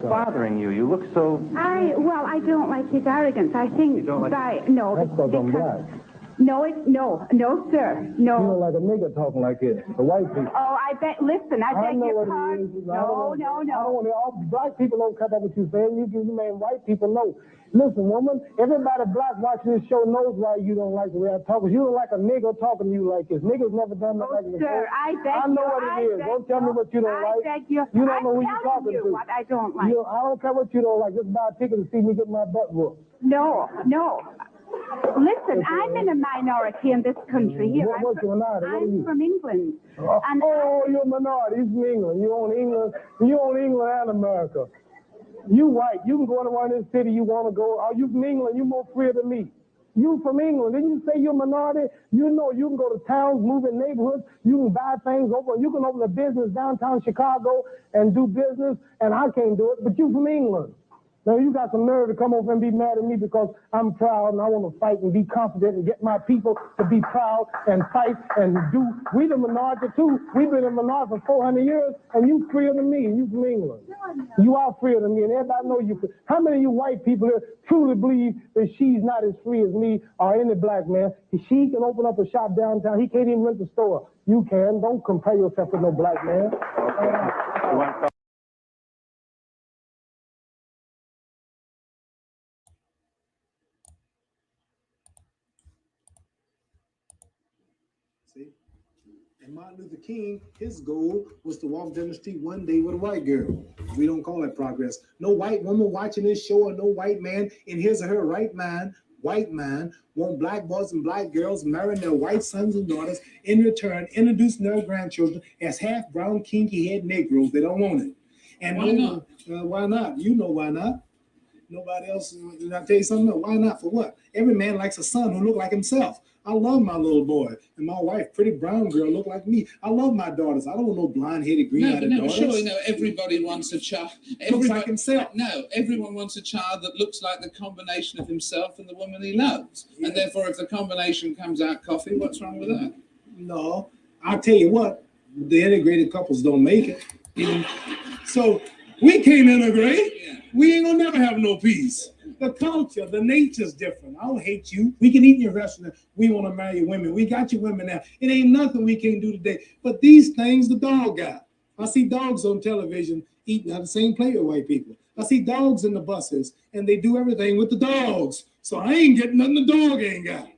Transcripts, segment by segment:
bothering you? You look so... Well, I don't like his arrogance. I think You don't like... No. That's because I'm black. No, sir. No. You don't like a nigga talking like this. The white people. Oh, I beg your pardon. No. I don't want to... All black people don't cut up what you saying. You man, white people know. Listen, woman, everybody black watching this show knows why you don't like the way I talk. You don't like a nigga talking to you like this. Niggas never done that like this before. Sir, I know what it is. Don't tell me what you don't like. You don't know who you're talking to. What I don't like. I don't care what you don't like. Just buy a ticket to see me get my butt whooped. No. Listen, I'm in a minority in this country here. What's your minority? I'm from England. You're a minority. You're from England. You own England and America. You white. You can go anywhere in this city you want to go. Are you from England? You more freer than me. You from England. Didn't you say you're a minority? You know you can go to towns, move in neighborhoods. You can buy things over. You can open a business downtown Chicago and do business, and I can't do it. But you from England. Now, you got some nerve to come over and be mad at me because I'm proud and I want to fight and be confident and get my people to be proud and fight and do. We the minority, too. We've been in minority for 400 years, and you freer than me, and you from England. You are freer than me, and everybody know you. How many of you white people here truly believe that she's not as free as me or any black man? She can open up a shop downtown. He can't even rent a store. You can. Don't compare yourself with no black man. See? And Martin Luther King, his goal was to walk down the street one day with a white girl. We don't call that progress. No white woman watching this show or no white man in his or her right mind, white man, want black boys and black girls marrying their white sons and daughters, in return introducing their grandchildren as half brown kinky head Negroes. They don't want it. And why not? Why not? You know why not. Nobody else. Did I tell you something? Why not? For what? Every man likes a son who look like himself. I love my little boy, and my wife, pretty brown girl, look like me. I love my daughters. I don't want no blonde-headed, green-eyed daughters. Surely, no. Everybody wants a child. Looks like himself. No, everyone wants a child that looks like the combination of himself and the woman he loves. Yeah. And therefore, if the combination comes out coffee, what's wrong with that? No, I'll tell you what. The integrated couples don't make it. So we can't integrate. Yeah. We ain't gonna never have no peace. The culture, the nature's different. I don't hate you. We can eat in your restaurant. We want to marry your women. We got your women now. It ain't nothing we can't do today. But these things the dog got. I see dogs on television eating out the same plate with white people. I see dogs in the buses, and they do everything with the dogs. So I ain't getting nothing the dog ain't got.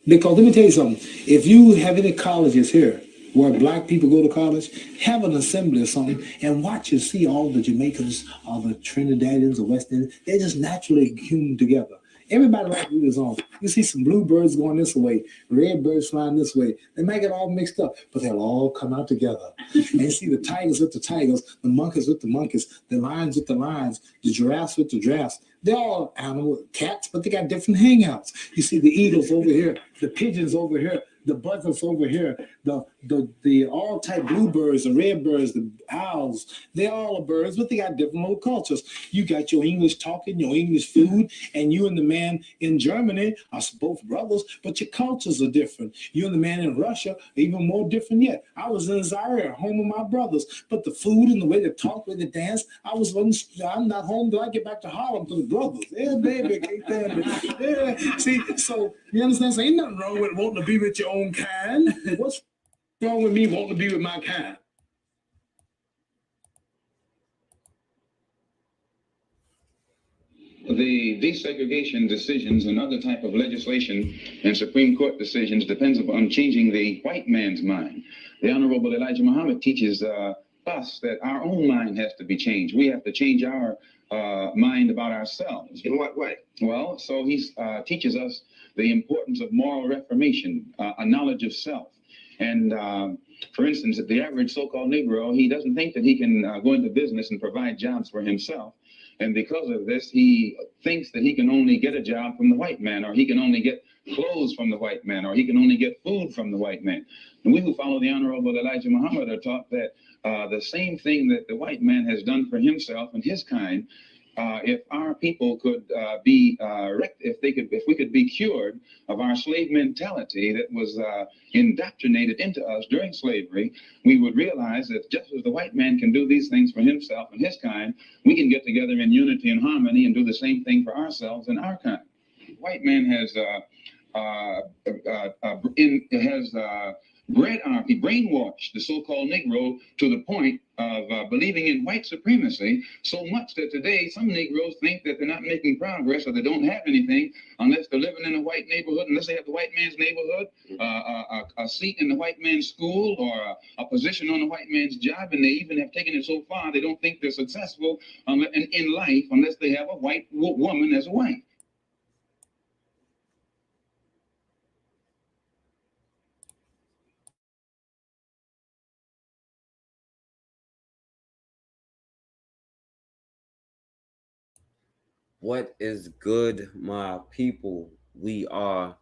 Because let me tell you something. If you have any colleges here where black people go to college, have an assembly or something and watch and see all the Jamaicans, all the Trinidadians, the West Indians. They're just naturally hewn together. Everybody like is on. You see some bluebirds going this way, red birds flying this way. They might get all mixed up, but they'll all come out together. And you see the tigers with the tigers, the monkeys with the monkeys, the lions with the lions, the giraffes with the giraffes. They're all animal cats, but they got different hangouts. You see the eagles over here, the pigeons over here, the buzzards over here, the all type bluebirds, the red birds, the owls. They're all birds, but they got different little cultures. You got your English talking, your English food, and you and the man in Germany are both brothers, but your cultures are different. You and the man in Russia are even more different yet. I was in Zaire, home of my brothers, but the food and the way they talk, the way they dance, I'm not home till I get back to Harlem to the brothers. Yeah, baby, yeah. See, so you understand? So ain't nothing wrong with wanting to be with your own kind. What's wrong with me wanting to be with my kind? The desegregation decisions and other type of legislation and Supreme Court decisions depends upon changing the white man's mind. The Honorable Elijah Muhammad teaches us that our own mind has to be changed. We have to change our mind about ourselves. In what way? Well, so he teaches us the importance of moral reformation, a knowledge of self. And for instance, the average so-called Negro, he doesn't think that he can go into business and provide jobs for himself. And because of this, he thinks that he can only get a job from the white man, or he can only get clothes from the white man, or he can only get food from the white man. And we who follow the Honorable Elijah Muhammad are taught that the same thing that the white man has done for himself and his kind, if our people could if we could be cured of our slave mentality that was indoctrinated into us during slavery, we would realize that just as the white man can do these things for himself and his kind, we can get together in unity and harmony and do the same thing for ourselves and our kind. The white man has brainwashed the so-called Negro to the point of believing in white supremacy so much that today some Negroes think that they're not making progress or they don't have anything unless they're living in a white neighborhood, unless they have the white man's neighborhood, a seat in the white man's school, or a position on the white man's job, and they even have taken it so far they don't think they're successful in life unless they have a white woman as a wife. What is good, my people? We are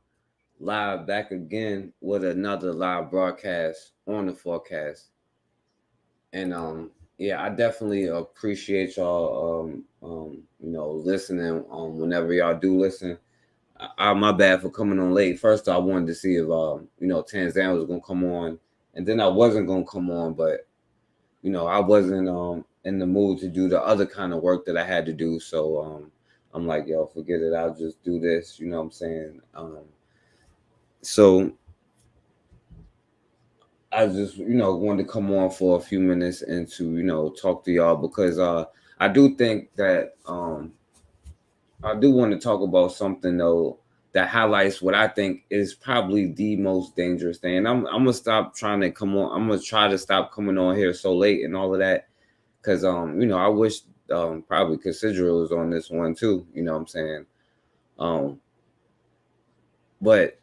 live back again with another live broadcast on the forecast. And yeah, I definitely appreciate y'all listening whenever y'all do listen. My bad for coming on late. First, I wanted to see if Tanzania was gonna come on, and then I wasn't gonna come on, but I wasn't in the mood to do the other kind of work that I had to do. So I'm like, yo, forget it. I'll just do this. You know what I'm saying? So I just wanted to come on for a few minutes and to talk to y'all because I do think that I do want to talk about something though that highlights what I think is probably the most dangerous thing. And I'm gonna stop trying to come on. I'm gonna try to stop coming on here so late and all of that because I wish probably Considera was on this one too. You know what I'm saying? But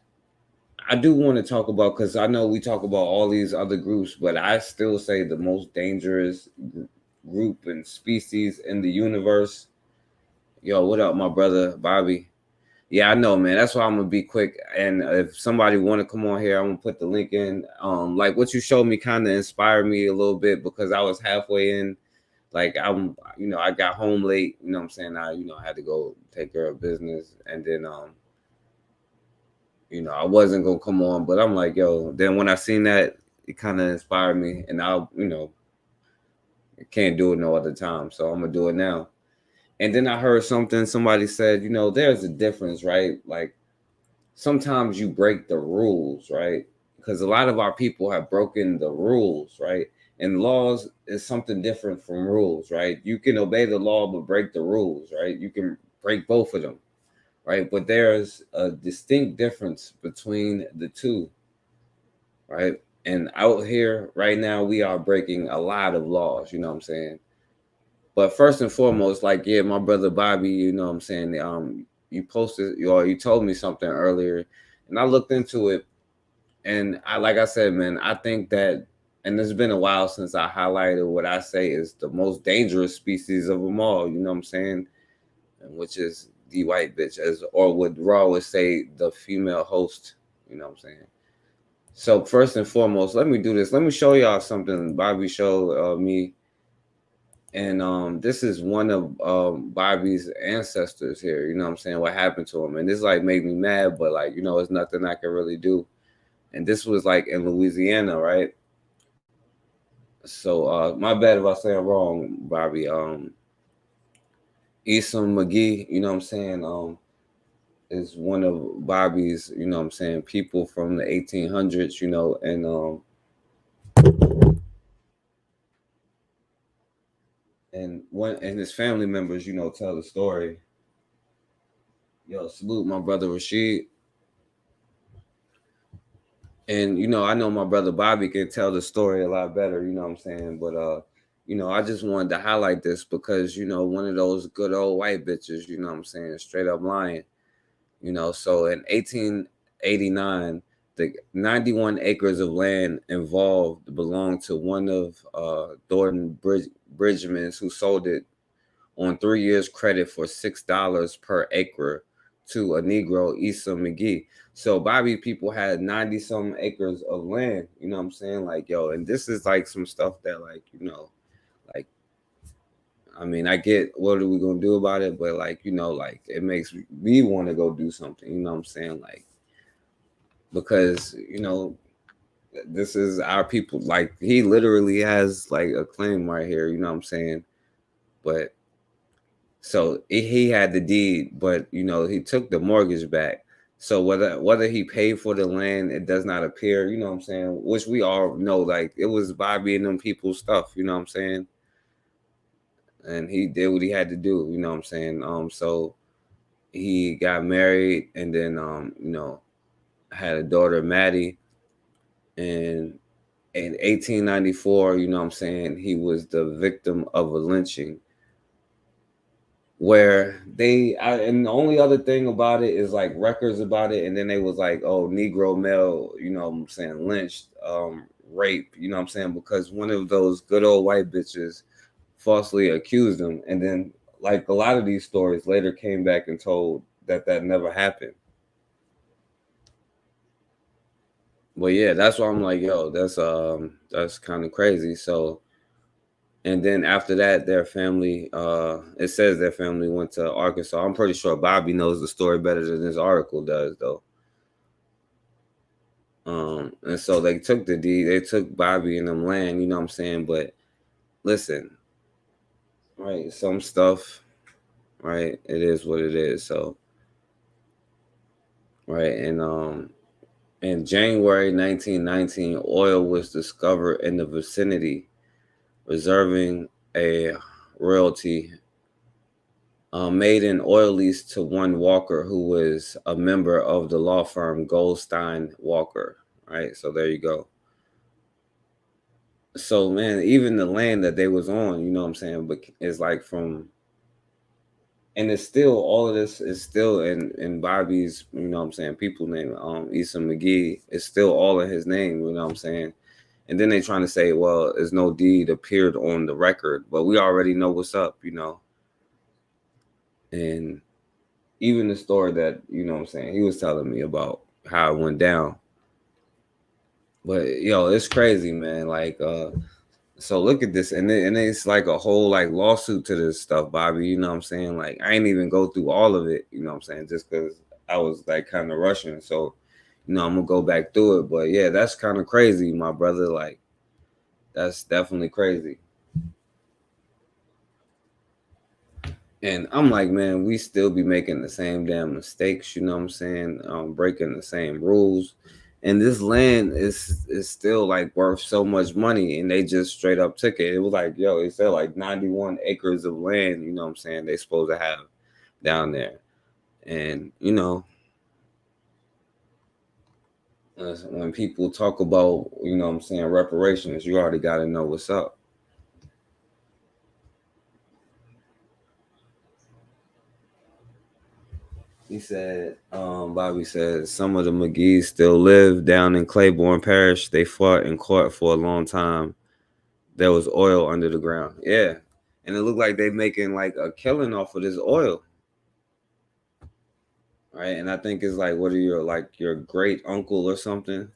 I do want to talk about, because I know we talk about all these other groups, but I still say the most dangerous group and species in the universe. Yo, what up, my brother Bobby? Yeah, I know, man. That's why I'm gonna be quick. And if somebody want to come on here, I'm gonna put the link in. Like what you showed me kind of inspired me a little bit because I was halfway in. Like I got home late. You know what I'm saying? I had to go take care of business, and then I wasn't gonna come on, but I'm like, yo. Then when I seen that, it kind of inspired me, and I can't do it no other time, so I'm gonna do it now. And then I heard somebody said, there's a difference, right? Like sometimes you break the rules, right? Because a lot of our people have broken the rules, right? And laws is something different from rules, right? You can obey the law but break the rules, right? You can break both of them, right? But there's a distinct difference between the two, right? And out here right now, we are breaking a lot of laws, you know what I'm saying? But first and foremost, like, yeah, my brother Bobby, you know what I'm saying? You posted, or you told me something earlier, and I looked into it. And like I said, man, I think that, and it's been a while since I highlighted what I say is the most dangerous species of them all, you know what I'm saying? And which is the white bitch, or what Raw would say, the female host, you know what I'm saying? So first and foremost, let me do this. Let me show y'all something Bobby showed me. And this is one of Bobby's ancestors here, you know what I'm saying? What happened to him. And this like made me mad, but like, it's nothing I can really do. And this was like in Louisiana, right? So my bad if I say I'm wrong, Bobby. Esom McGee, you know what I'm saying, is one of Bobby's, you know what I'm saying, people from the 1800s, and his family members, tell the story. Yo, salute my brother Rashid. And I know my brother Bobby can tell the story a lot better, you know what I'm saying? But I just wanted to highlight this because, one of those good old white bitches, you know what I'm saying, straight up lying. So in 1889, the 91 acres of land involved belonged to one of Thornton Bridgman's, who sold it on 3 years credit for $6 per acre to a Negro, Esom McGee. So Bobby people had 90 some acres of land, you know what I'm saying? Like, yo, and this is like some stuff that like, like, I mean, I get what are we gonna do about it, but like, you know, like it makes me want to go do something, you know what I'm saying? Like, because, you know, this is our people. Like, he literally has like a claim right here, you know what I'm saying? But so he had the deed, but you know, he took the mortgage back. So whether he paid for the land, it does not appear, you know what I'm saying? Which we all know, like it was Bobby and them people's stuff, you know what I'm saying? And he did what he had to do, you know what I'm saying? So he got married and then you know, had a daughter, Maddie, and in 1894, you know what I'm saying, he was the victim of a lynching where and the only other thing about it is like records about it, and then they was like, oh, Negro male, you know what I'm saying, lynched, rape, you know what I'm saying, because one of those good old white bitches falsely accused him, and then like a lot of these stories later came back and told that never happened. But yeah, that's why I'm like, yo, that's kind of crazy. So, and then after that, their family, it says their family went to Arkansas. I'm pretty sure Bobby knows the story better than this article does, though. And so they took the deed, they took Bobby and them land, you know what I'm saying? But listen, right, some stuff, right, it is what it is. So, right, and in January 1919, oil was discovered in the vicinity, reserving a royalty made an oil lease to one Walker, who was a member of the law firm Goldstein Walker. Right, so there you go. So man, even the land that they was on, you know what I'm saying, but it's like from, and it's still, all of this is still in Bobby's, you know what I'm saying, people name, Issa McGee. It's still all in his name, you know what I'm saying. And then they trying to say, well, there's no deed appeared on the record, but we already know what's up, you know. And even the story that, you know what I'm saying, he was telling me about how it went down. But yo, it's crazy, man. Like, so look at this, and it's like a whole like lawsuit to this stuff, Bobby. You know what I'm saying? Like, I ain't even go through all of it, you know what I'm saying, just because I was like kind of rushing. So, you know, I'm gonna go back through it. But yeah, that's kind of crazy, my brother. Like, that's definitely crazy. And I'm like, man, we still be making the same damn mistakes, you know what I'm saying? Breaking the same rules. And this land is still like worth so much money, and they just straight up took it. It was like, yo, they said like 91 acres of land, you know what I'm saying, they supposed to have down there. And, you know, when people talk about, you know what I'm saying, reparations, you already got to know what's up. He said, Bobby said, some of the McGees still live down in Claiborne Parish. They fought in court for a long time. There was oil under the ground. Yeah. And it looked like they making like a killing off of this oil. Right. And I think it's like, what are your great uncle or something?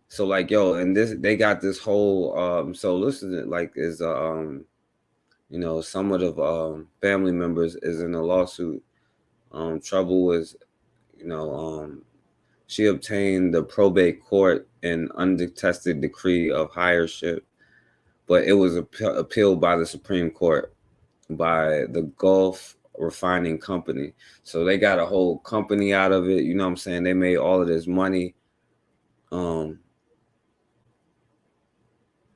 So like, yo, and they got this whole, so listen, like is, you know, some of the family members is in a lawsuit. Trouble was, you know, she obtained the probate court an undetested decree of hireship, but it was appealed by the Supreme Court by the Gulf Refining Company. So they got a whole company out of it. You know what I'm saying? They made all of this money. You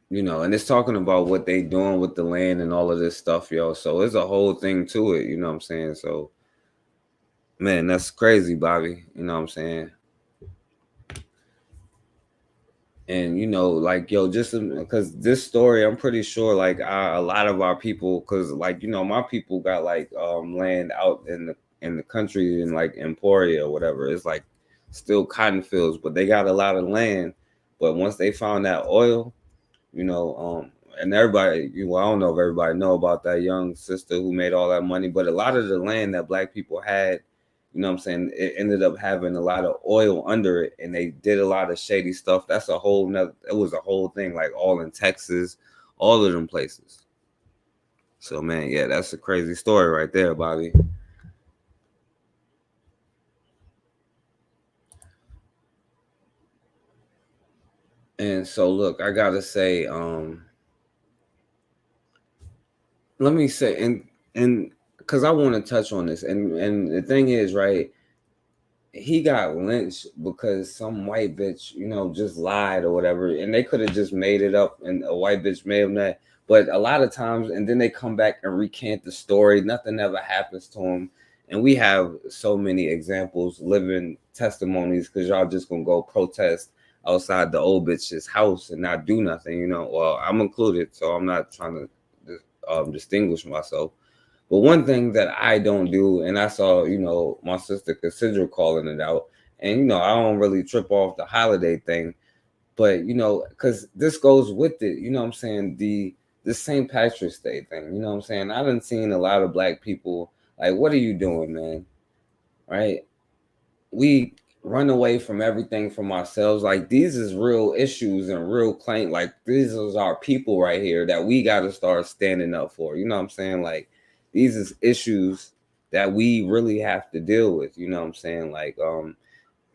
know, and it's talking about what they doing with the land and all of this stuff, yo. So there's a whole thing to it. You know what I'm saying? So, man, that's crazy, Bobby. You know what I'm saying? And, you know, like, yo, just because this story, I'm pretty sure, like, a lot of our people, because, like, you know, my people got, like, land out in the country in, like, Emporia or whatever. It's, like, still cotton fields, but they got a lot of land. But once they found that oil, you know, and everybody, well, I don't know if everybody know about that young sister who made all that money, but a lot of the land that Black people had, you know what I'm saying, it ended up having a lot of oil under it, and they did a lot of shady stuff. That's a whole nother, it was a whole thing, like all in Texas, all of them places. So, man, yeah, that's a crazy story right there, Bobby. And so, look, I gotta say, let me say, and because I want to touch on this, and the thing is, right, he got lynched because some white bitch, just lied or whatever, and they could have just made it up, and a white bitch made him that. But a lot of times, and then they come back and recant the story. Nothing ever happens to him, and we have so many examples, living testimonies, because y'all just gonna go protest outside the old bitch's house and not do nothing. Well, I'm included, so I'm not trying to distinguish myself. But one thing that I don't do, and I saw, my sister Cassandra calling it out, and I don't really trip off the holiday thing, but because this goes with it, what I'm saying, the St. Patrick's Day thing, what I'm saying. I done seen a lot of black people like, what are you doing, man? Right? We run away from everything from ourselves. Like, these is real issues and real claim. Like, these is our people right here that we got to start standing up for. You know what I'm saying? Like, these is issues that we really have to deal with. You know what I'm saying? Like,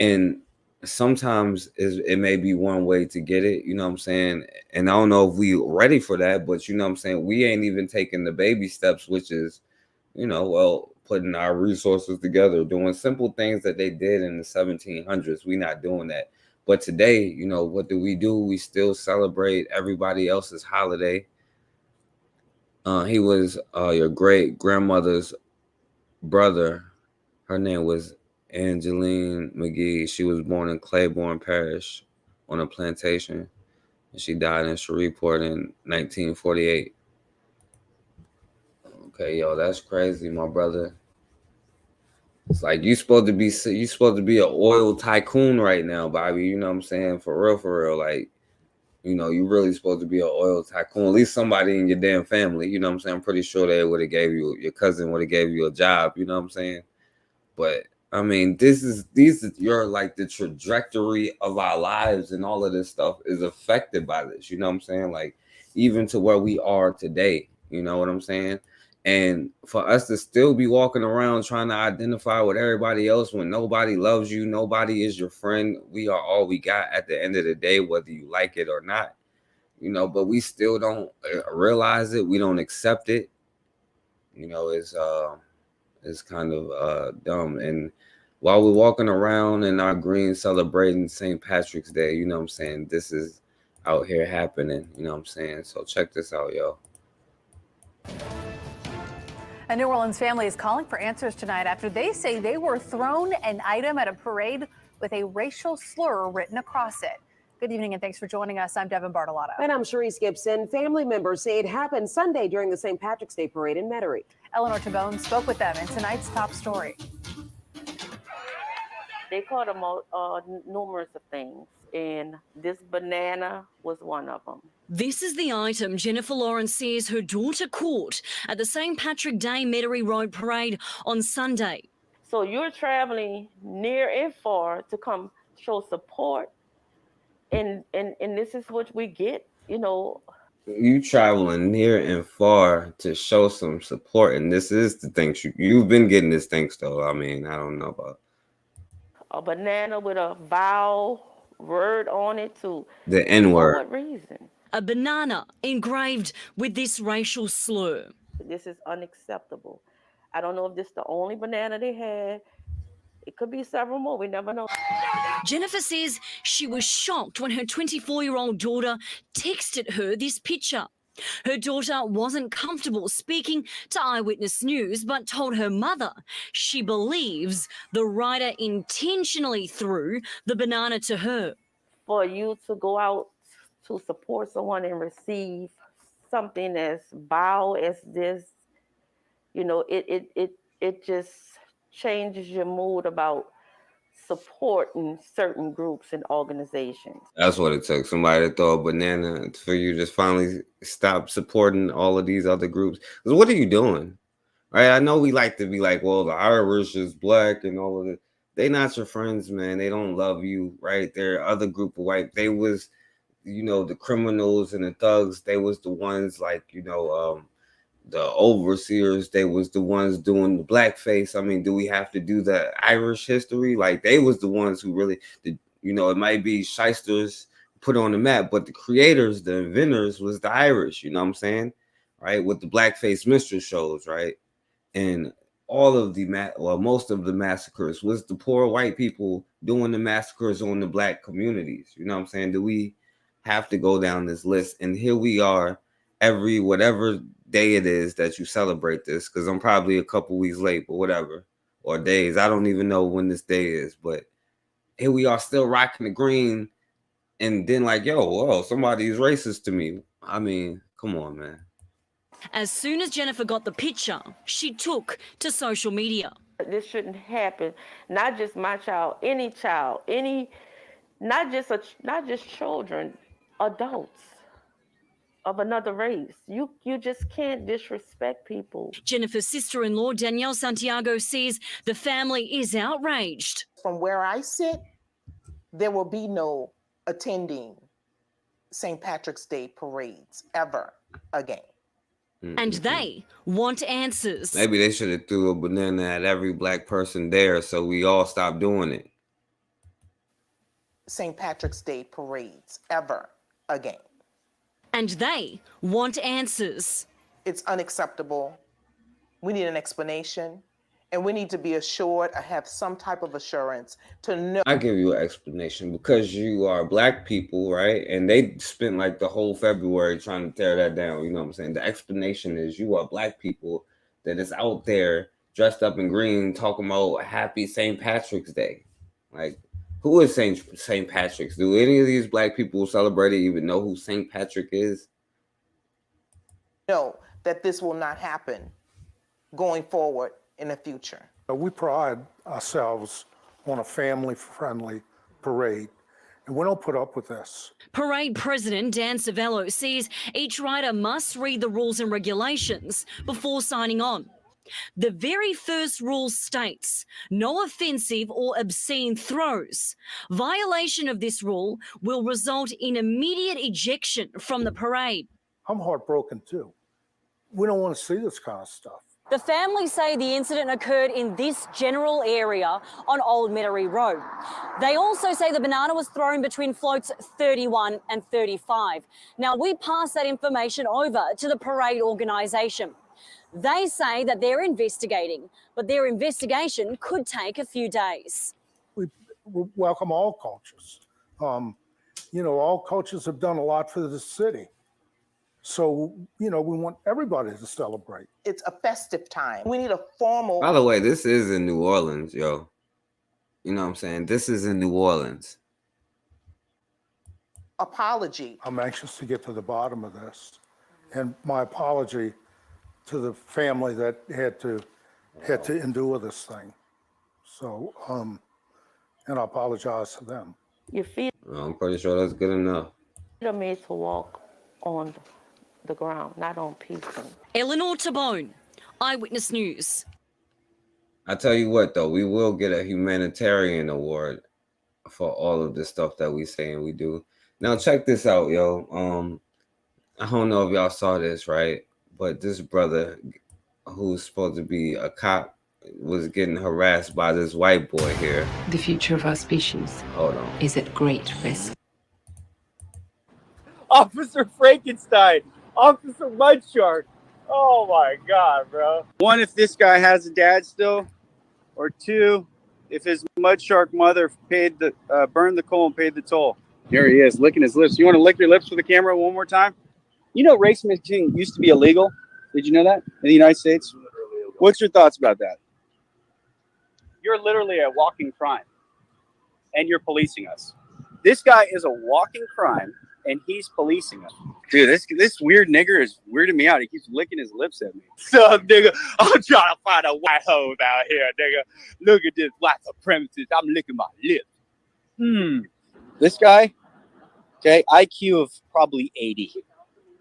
and sometimes it may be one way to get it. You know what I'm saying? And I don't know if we ready for that, but you know what I'm saying? We ain't even taking the baby steps, which is, putting our resources together, doing simple things that they did in the 1700s. We not doing that. But today, what do? We still celebrate everybody else's holiday. He was your great grandmother's brother. Her name was Angeline McGee. She was born in Claiborne Parish on a plantation, and she died in Shreveport in 1948. Okay, yo, that's crazy, my brother. It's like you supposed to be an oil tycoon right now, Bobby. You know what I'm saying? For real. Like, you really supposed to be an oil tycoon. At least somebody in your damn family. You know what I'm saying? I'm pretty sure they would have gave you, your cousin would have gave you a job. You know what I'm saying? But I mean, these is your, like, the trajectory of our lives and all of this stuff is affected by this. You know what I'm saying? Like, even to where we are today. You know what I'm saying? And for us to still be walking around trying to identify with everybody else when nobody loves you, nobody is your friend. We are all we got at the end of the day, whether you like it or not. But we still don't realize it. We don't accept it. It's kind of dumb. And while we're walking around in our green celebrating St. Patrick's Day, you know what I'm saying, this is out here happening. You know what I'm saying? So check this out, yo. A New Orleans family is calling for answers tonight after they say they were thrown an item at a parade with a racial slur written across it. Good evening and thanks for joining us. I'm Devin Bartolotto. And I'm Sharice Gibson. Family members say it happened Sunday during the St. Patrick's Day parade in Metairie. Eleanor Tabone spoke with them in tonight's top story. They called them numerous of things, and this banana was one of them. This is the item Jennifer Lawrence says her daughter caught at the St. Patrick Day Metairie Road Parade on Sunday. So you're traveling near and far to come show support, and this is what we get, You traveling near and far to show some support, and this is the thing. You've been getting this thing still. I mean, I don't know about a banana with a vowel word on it too. The N-word. For what reason? A banana engraved with this racial slur. This is unacceptable. I don't know if this is the only banana they had. It could be several more. We never know. Jennifer says she was shocked when her 24-year-old daughter texted her this picture. Her daughter wasn't comfortable speaking to Eyewitness News, but told her mother she believes the writer intentionally threw the banana to her. For you to go out to support someone and receive something as vile as this, it just changes your mood about supporting certain groups and organizations. That's what it took. Somebody to throw a banana for you to just finally stop supporting all of these other groups. Because what are you doing? Right? I know we like to be like, well, the Irish is black and all of it. They not your friends, man. They don't love you, right? They're other group of white. They was, the criminals and the thugs. They was the ones like, the overseers, they was the ones doing the blackface. I mean, do we have to do the Irish history? Like, they was the ones who really did, you know, it might be shysters put on the map, but the creators, the inventors was the Irish, you know what I'm saying? Right? With the blackface minstrel shows, right? And all of the most of the massacres was the poor white people doing the massacres on the black communities. You know what I'm saying? Do we have to go down this list? And here we are every whatever day it is that you celebrate this, because I'm probably a couple weeks late, but whatever, or days. I don't even know when this day is, but here we are still rocking the green. And then like, yo, whoa, somebody's racist to me. I mean, come on, man. As soon as Jennifer got the picture, she took to social media. This shouldn't happen. Not just my child, any, not just children, adults of another race. You just can't disrespect people. Jennifer's sister-in-law, Danielle Santiago, says the family is outraged. From where I sit, there will be no attending St. Patrick's Day parades ever again. And they want answers. Maybe they should have threw a banana at every black person there so we all stop doing it. St. Patrick's Day parades ever again. And they want answers. It's unacceptable. We need an explanation, and we need to be assured or have some type of assurance to know. I give you an explanation because you are black people, right? And they spent like the whole February trying to tear that down. You know what I'm saying? The explanation is you are black people that is out there dressed up in green talking about happy St. Patrick's Day. Like, who is St. Patrick's? Do any of these black people who celebrate it even know who St. Patrick is? Know that this will not happen going forward in the future. We pride ourselves on a family-friendly parade, and we don't put up with this. Parade President Dan Cervello says each rider must read the rules and regulations before signing on. The very first rule states, no offensive or obscene throws. Violation of this rule will result in immediate ejection from the parade. I'm heartbroken too. We don't want to see this kind of stuff. The family say the incident occurred in this general area on Old Metairie Road. They also say the banana was thrown between floats 31 and 35. Now, we pass that information over to the parade organisation. They say that they're investigating, but their investigation could take a few days. We welcome all cultures. You know, all cultures have done a lot for the city. So, you know, we want everybody to celebrate. It's a festive time. We need a formal... By the way, this is in New Orleans, yo. You know what I'm saying? This is in New Orleans. apology. I'm anxious to get to the bottom of this. And my apology to the family that had to endure this thing. So, and I apologize to them. Your feet I'm pretty sure that's good enough. are made to walk on the ground, not on people. Eleanor Tabone, Eyewitness News. I tell you what, though, we will get a humanitarian award for all of this stuff that we say and we do. Now, check this out, yo. I don't know if y'all saw this, right? But this brother who's supposed to be a cop was getting harassed by this white boy here. The future of our species is at great risk. Officer Frankenstein, Officer Mudshark. Oh my God, bro. One, if this guy has a dad still, or two, if his Mudshark mother paid the burned the coal and paid the toll. Here he is, licking his lips. You want to lick your lips for the camera one more time? You know, race mixing used to be illegal. Did you know that in the United States? What's your thoughts about that? You're literally a walking crime, and you're policing us. This guy is a walking crime, and he's policing us. Dude, this weird nigger is weirding me out. He keeps licking his lips at me. So, nigga, I'm trying to find a white hoe out here, nigga. Look at this white supremacist. I'm licking my lips. This guy, okay, IQ of probably 80.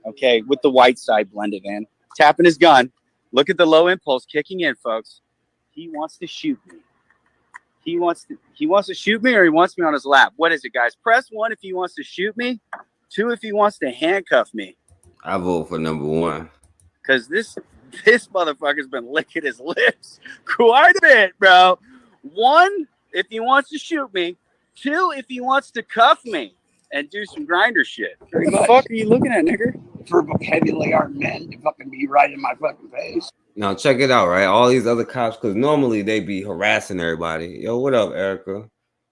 Okay, with the white side blended in. Tapping his gun. Look at the low impulse kicking in, folks. He wants to shoot me. He wants to shoot me, or he wants me on his lap. What is it, guys? Press 1 if he wants to shoot me. 2 if he wants to handcuff me. I vote for number 1. Because this this motherfucker's been licking his lips quite a bit, bro. 1, if he wants to shoot me. 2, if he wants to cuff me and do some grinder shit. What the fuck are you looking at, nigger? For heavily armed men to fucking be right in my fucking face. Now check it out, right? All these other cops, because normally they be harassing everybody. Yo, what up, Erica?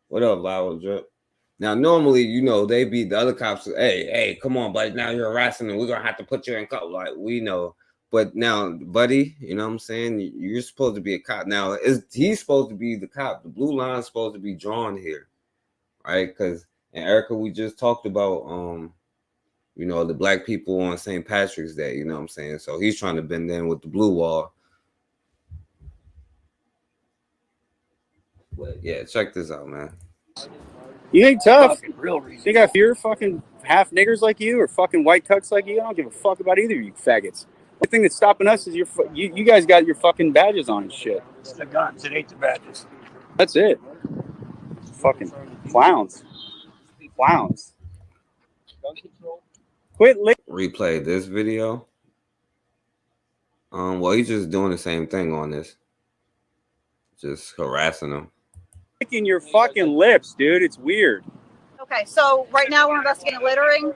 What up, Lyle Drip? Now normally, you know, they be the other cops. Hey, come on, buddy. Now you're harassing them. We're gonna have to put you in cuffs. Like we know, but now, buddy, you know what I'm saying? You're supposed to be a cop. Now he's supposed to be the cop. The blue line's supposed to be drawn here, right? Because and Erica, we just talked about you know, the black people on St. Patrick's Day, you know what I'm saying? So he's trying to bend in with the blue wall. But yeah, check this out, man. You ain't tough. Real reason. You got fear fucking half niggers like you or fucking white cucks like you. I don't give a fuck about either of you faggots. The thing that's stopping us is you guys got your fucking badges on and shit. It's the guns, it ain't the badges. That's it. Fucking clowns. Clowns. Quit replay this video. Well, he's just doing the same thing on this. Just harassing them. licking your fucking lips, dude. It's weird. Okay, so right now we're investigating littering,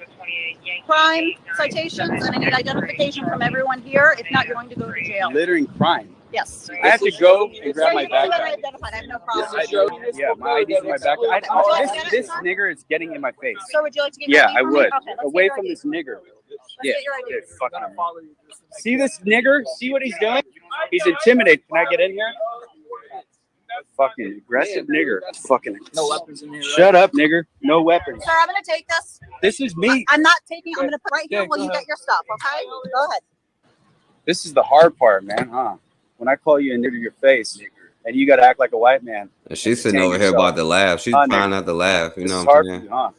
crime citations, and I need identification from everyone here. If not, you're going to go to jail. Littering crime. Yes. I have to go and grab my backpack. Identified. I have no problem. Yeah, my ID's in my backpack. This nigger is getting in my face. So would you like to get Yeah, your ID I from me? would. Okay, let's Away get your from ID. this nigger. Let's Yeah. get your ID. Dude, fucking see this nigger? See what he's doing? He's intimidated. Can I get in here? Fucking aggressive nigger. Fucking No weapons in here. Right? shut up, nigger. No weapons. Sir, I'm going to take this. This is me. I'm not taking. I'm going to put right here Okay, while go you ahead. get your stuff. Okay, go ahead. This is the hard part, man, huh? When I call you a nigger to your face and you gotta act like a white man. And she's sitting over here about to laugh. She's trying not to laugh. You This know is what hard I'm for saying? you, huh?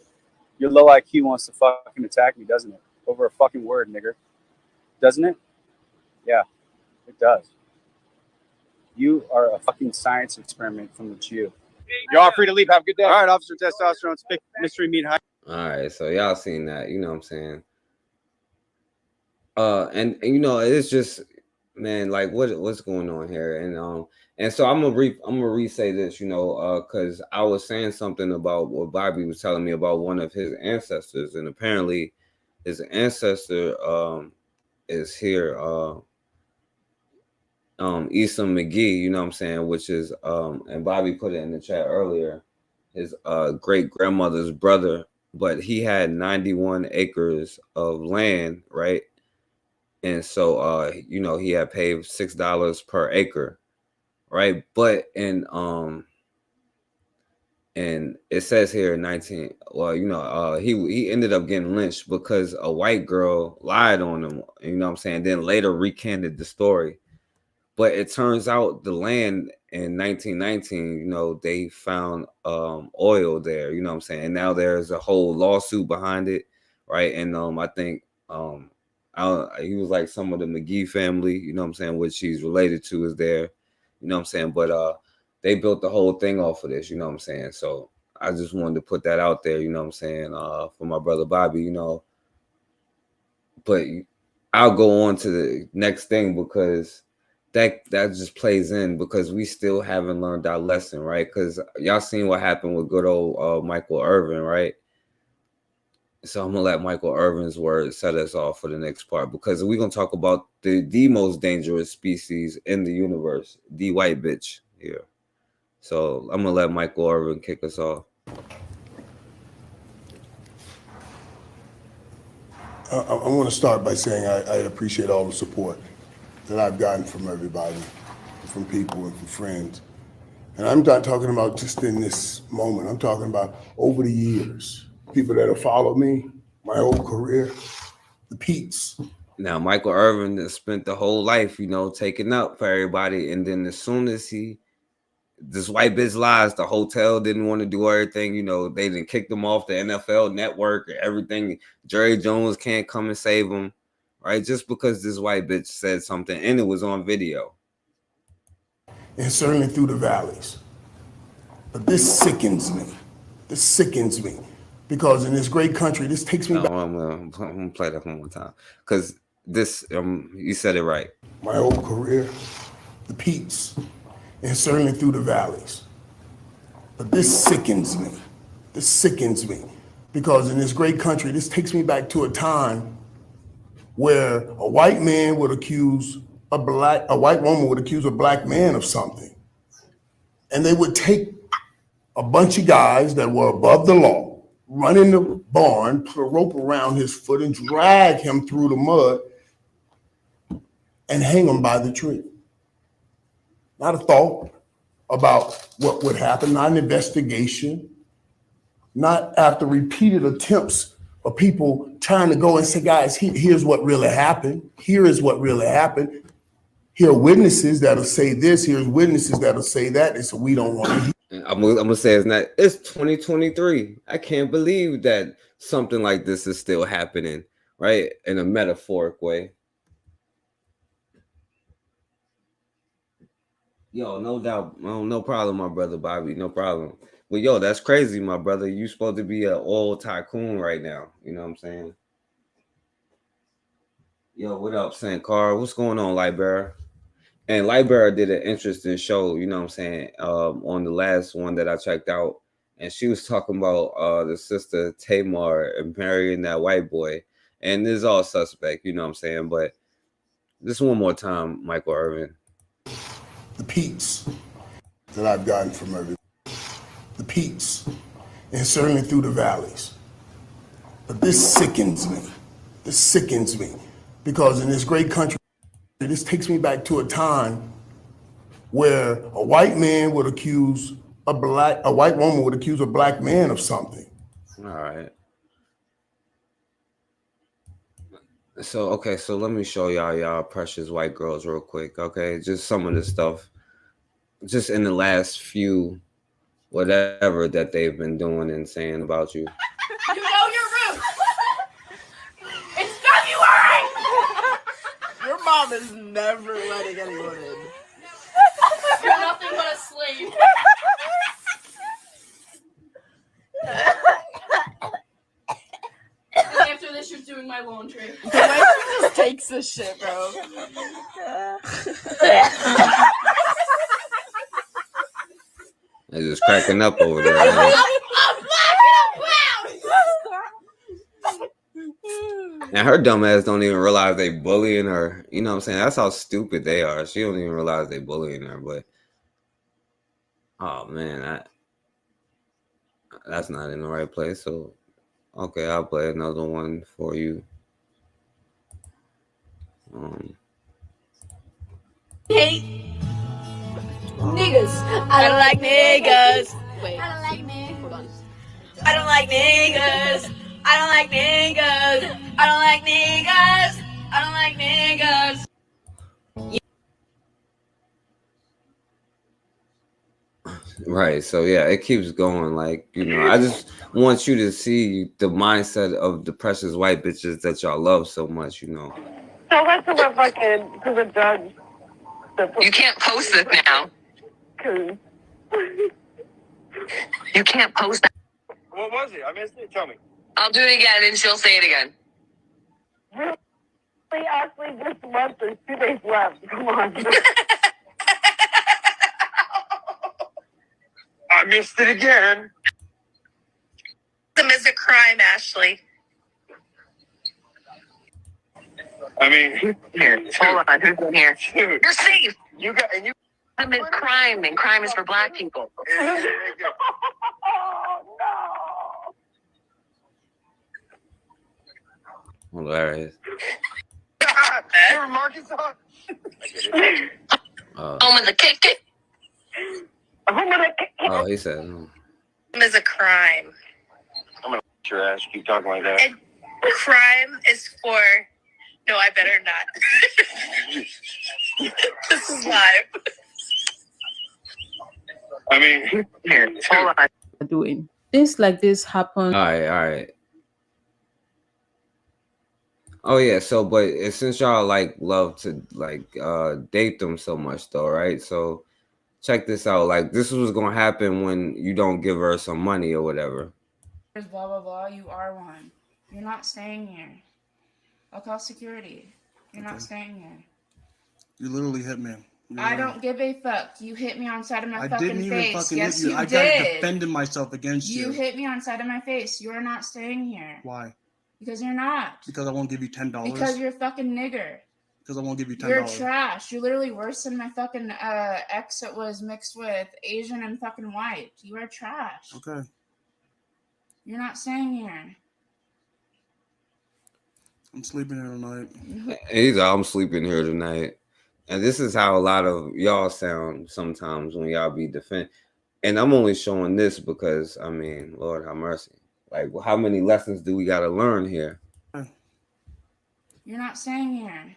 Your low IQ wants to fucking attack me, doesn't it? Over a fucking word, nigger. Doesn't it? Yeah, it does. You are a fucking science experiment from the Jew. You're all free to leave. Have a good day. All right, Officer Testosterone, Spick, Mystery Meat High. All right, so y'all seen that, you know what I'm saying? And you know, it's just, man, like what's going on here? And so I'm gonna re-say this, you know, because I was saying something about what Bobby was telling me about one of his ancestors, and apparently his ancestor is here, Esom McGee, you know what I'm saying, which is and Bobby put it in the chat earlier, his great grandmother's brother, but he had 91 acres of land, right? And so you know, he had paid $6 per acre, right? But and it says here in 19, well, you know, he ended up getting lynched because a white girl lied on him, you know what I'm saying, then later recanted the story. But it turns out the land in 1919, you know, they found oil there, you know what I'm saying? And now there's a whole lawsuit behind it, right? And I think he was like some of the McGee family, you know what I'm saying, which he's related to is there, you know what I'm saying? But they built the whole thing off of this, you know what I'm saying? So I just wanted to put that out there, you know what I'm saying, for my brother Bobby, you know. But I'll go on to the next thing because that just plays in because we still haven't learned our lesson, right? Because y'all seen what happened with good old Michael Irvin, right? So I'm gonna let Michael Irvin's words set us off for the next part because we're gonna talk about the most dangerous species in the universe, the white bitch here. So I'm gonna let Michael Irvin kick us off. I want to start by saying I appreciate all the support that I've gotten from everybody, from people and from friends. And I'm not talking about just in this moment. I'm talking about over the years. People that have followed me, my whole career, the Pete's. Now, Michael Irvin has spent the whole life, you know, taking up for everybody. And then as soon as this white bitch lies, the hotel didn't want to do everything. You know, they didn't kick them off the NFL network or everything. Jerry Jones can't come and save them, right? Just because this white bitch said something and it was on video. And certainly through the valleys. But this sickens me. This sickens me. Because in this great country, this takes me back. I'm gonna play that one more time. Because this you said it right. My whole career, the peaks, and certainly through the valleys. But this sickens me. This sickens me. Because in this great country, this takes me back to a time where a white man would accuse a white woman would accuse a black man of something. And they would take a bunch of guys that were above the law, run in the barn, put a rope around his foot and drag him through the mud and hang him by the tree. Not a thought about what would happen, not an investigation, not after repeated attempts of people trying to go and say, guys, here's what really happened. Here is what really happened. Here are witnesses that'll say this. Here's witnesses that'll say that. And so we don't want to hear. I'm gonna say it's 2023. I can't believe that something like this is still happening, right? In a metaphoric way. Yo, no doubt. No problem, my brother Bobby. No problem. But yo, that's crazy, my brother. You supposed to be an oil tycoon right now. You know what I'm saying? Yo, what up, Sankar? What's going on, Lightbearer? And Lightbearer did an interesting show, you know what I'm saying, on the last one that I checked out. And she was talking about the sister Tamar and marrying that white boy. And this is all suspect, you know what I'm saying? But just one more time, Michael Irvin. The peaks that I've gotten from everybody. The peaks, and certainly through the valleys. But this sickens me. This sickens me. Because in this great country, this takes me back to a time where a white man would accuse a white woman would accuse a black man of something. All right. So, okay, so let me show y'all precious white girls real quick, okay? Just some of the stuff, just in the last few, whatever that they've been doing and saying about you. You know you're rude. It's February. Your mom is never letting anyone in. You're nothing but a slave. And after this, you're doing my laundry. The way she just takes this shit, bro. They're just cracking up over there. I'm Man. black. And her dumb ass don't even realize they bullying her. You know what I'm saying? That's how stupid they are. She don't even realize they bullying her. But oh man, that's not in the right place. So okay, I'll play another one for you. Hate niggas. I don't like niggas. Wait. I don't like niggas. Hold on. I don't like niggas. I don't like niggas. I don't like niggas. I don't like niggas. Right. So yeah, it keeps going. Like, you know, I just want you to see the mindset of the precious white bitches that y'all love so much, you know. So let's do a fucking to the judge. You can't post this now. You can't post that. What was it? I missed it. Tell me. I'll do it again and she'll say it again. Really, actually, this month there's 2 days left. Come on. I missed it again. Is a crime, Ashley. I mean, Here, hold on. Who's in here? dude, You're safe. you got and you. Crime is crime, and crime is for black people. Oh Hilarious. no! You're Marcus on. Home of the kick it. Oh, he said no. Is a crime. I'm gonna your ass. Keep talking like that. And crime is for. No, I better not. This is live. I mean, Here, hold on. Doing things like this happen. All right. Oh yeah, so but since y'all like love to like date them so much though, right? So check this out. Like this was gonna happen when you don't give her some money or whatever. Blah blah blah. You are one. You're not staying here. I'll call security. You're not staying here. You literally hit me. I don't give a fuck. You hit me on side of my I fucking didn't even face. fucking Yes, hit you. you I did. got defending myself against you. You hit me on side of my face. You are not staying here. Why? Because you're not. Because I won't give you $10. Because you're a fucking nigger. Because I won't give you $10. You're trash. You're literally worse than my fucking ex that was mixed with Asian and fucking white. You are trash. Okay. You're not staying here. I'm sleeping here tonight. He's like, I'm sleeping here tonight. And this is how a lot of y'all sound sometimes when y'all be defending. And I'm only showing this because, I mean, Lord have mercy. Like, how many lessons do we got to learn here? You're not staying here.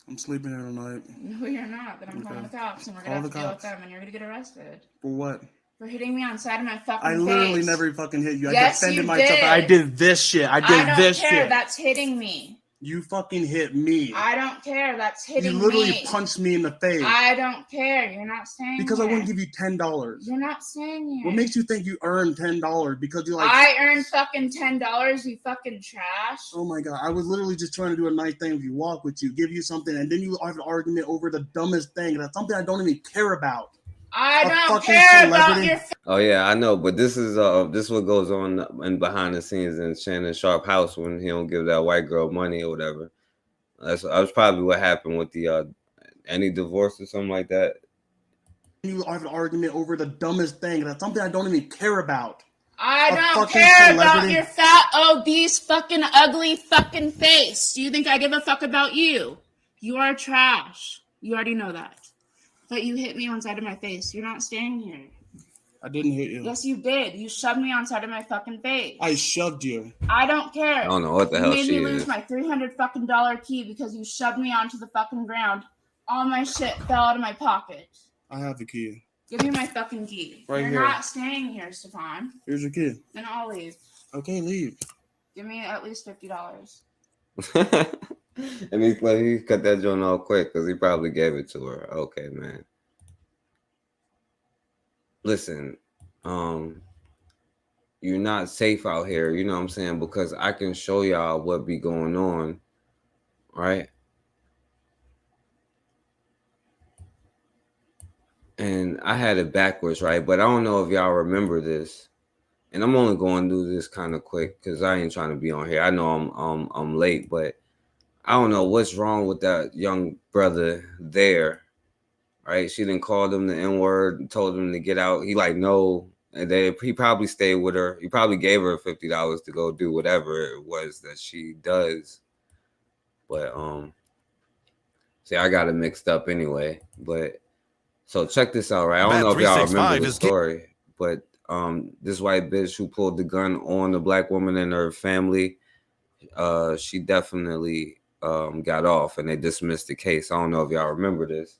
I'm sleeping here tonight. No, you're not. Then I'm calling the cops, and we're gonna Call have the to deal with cops. them, and you're gonna get arrested For what? for hitting me on side of my fucking I face. literally never fucking hit you. Yes, I defended you myself. did. I did this shit. I I did don't this care. shit. That's hitting me. You fucking hit me. I don't care. That's hitting You literally me. punched me in the face. I don't care. You're not staying Because here. I wouldn't give you $10. You're not staying here. What makes you think you earned $10? Because you're like, I earned fucking $10. You fucking trash. oh my God, I was literally just trying to do a nice thing with you, walk with you, give you something, and then you have an argument over the dumbest thing. That's something I don't even care about. I A don't fucking care about celebrity? your. Oh yeah, I know, but this is what goes on in behind the scenes in Shannon Sharp house when he don't give that white girl money or whatever. That's probably what happened with the any divorce or something like that. You have an argument over the dumbest thing. That's something I don't even care about. I A don't fucking care about celebrity? your fat, obese, fucking ugly fucking face. Do you think I give a fuck about you? You are trash. You already know that. But you hit me on side of my face. You're not staying here. I didn't hit you. Yes, you did. You shoved me on side of my fucking face. I shoved you. I don't care. I don't know what the You hell made she me lose is. my $300 fucking key because you shoved me onto the fucking ground. All my shit fell out of my pocket. I have the key. Give me my fucking key. Right You're here. not staying here, Stefan. Here's your key. Then I'll leave. Okay, leave. Give me at least $50. And he cut that joint off quick because he probably gave it to her. Okay, man. Listen, you're not safe out here, you know what I'm saying? Because I can show y'all what be going on, right? And I had it backwards, right? But I don't know if y'all remember this. And I'm only going to do this kind of quick because I ain't trying to be on here. I know I'm late, but I don't know what's wrong with that young brother there, right? She didn't call him the N-word, told him to get out. He like, no. And he probably stayed with her. He probably gave her $50 to go do whatever it was that she does. But see, I got it mixed up anyway. But so check this out, right? I don't know if y'all remember the story, but this white bitch who pulled the gun on the black woman and her family, she definitely got off and they dismissed the case. I don't know if y'all remember this.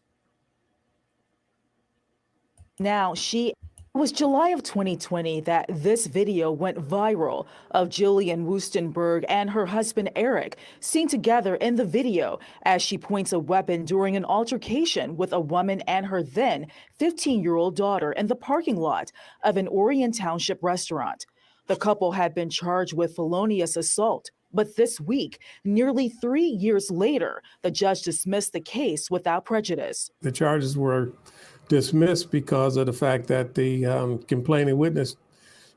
Now, it was July of 2020 that this video went viral of Jillian Woostenberg and her husband Eric seen together in the video as she points a weapon during an altercation with a woman and her then 15-year-old daughter in the parking lot of an Orion Township restaurant. The couple had been charged with felonious assault. But this week, nearly 3 years later, the judge dismissed the case without prejudice. The charges were dismissed because of the fact that the complaining witness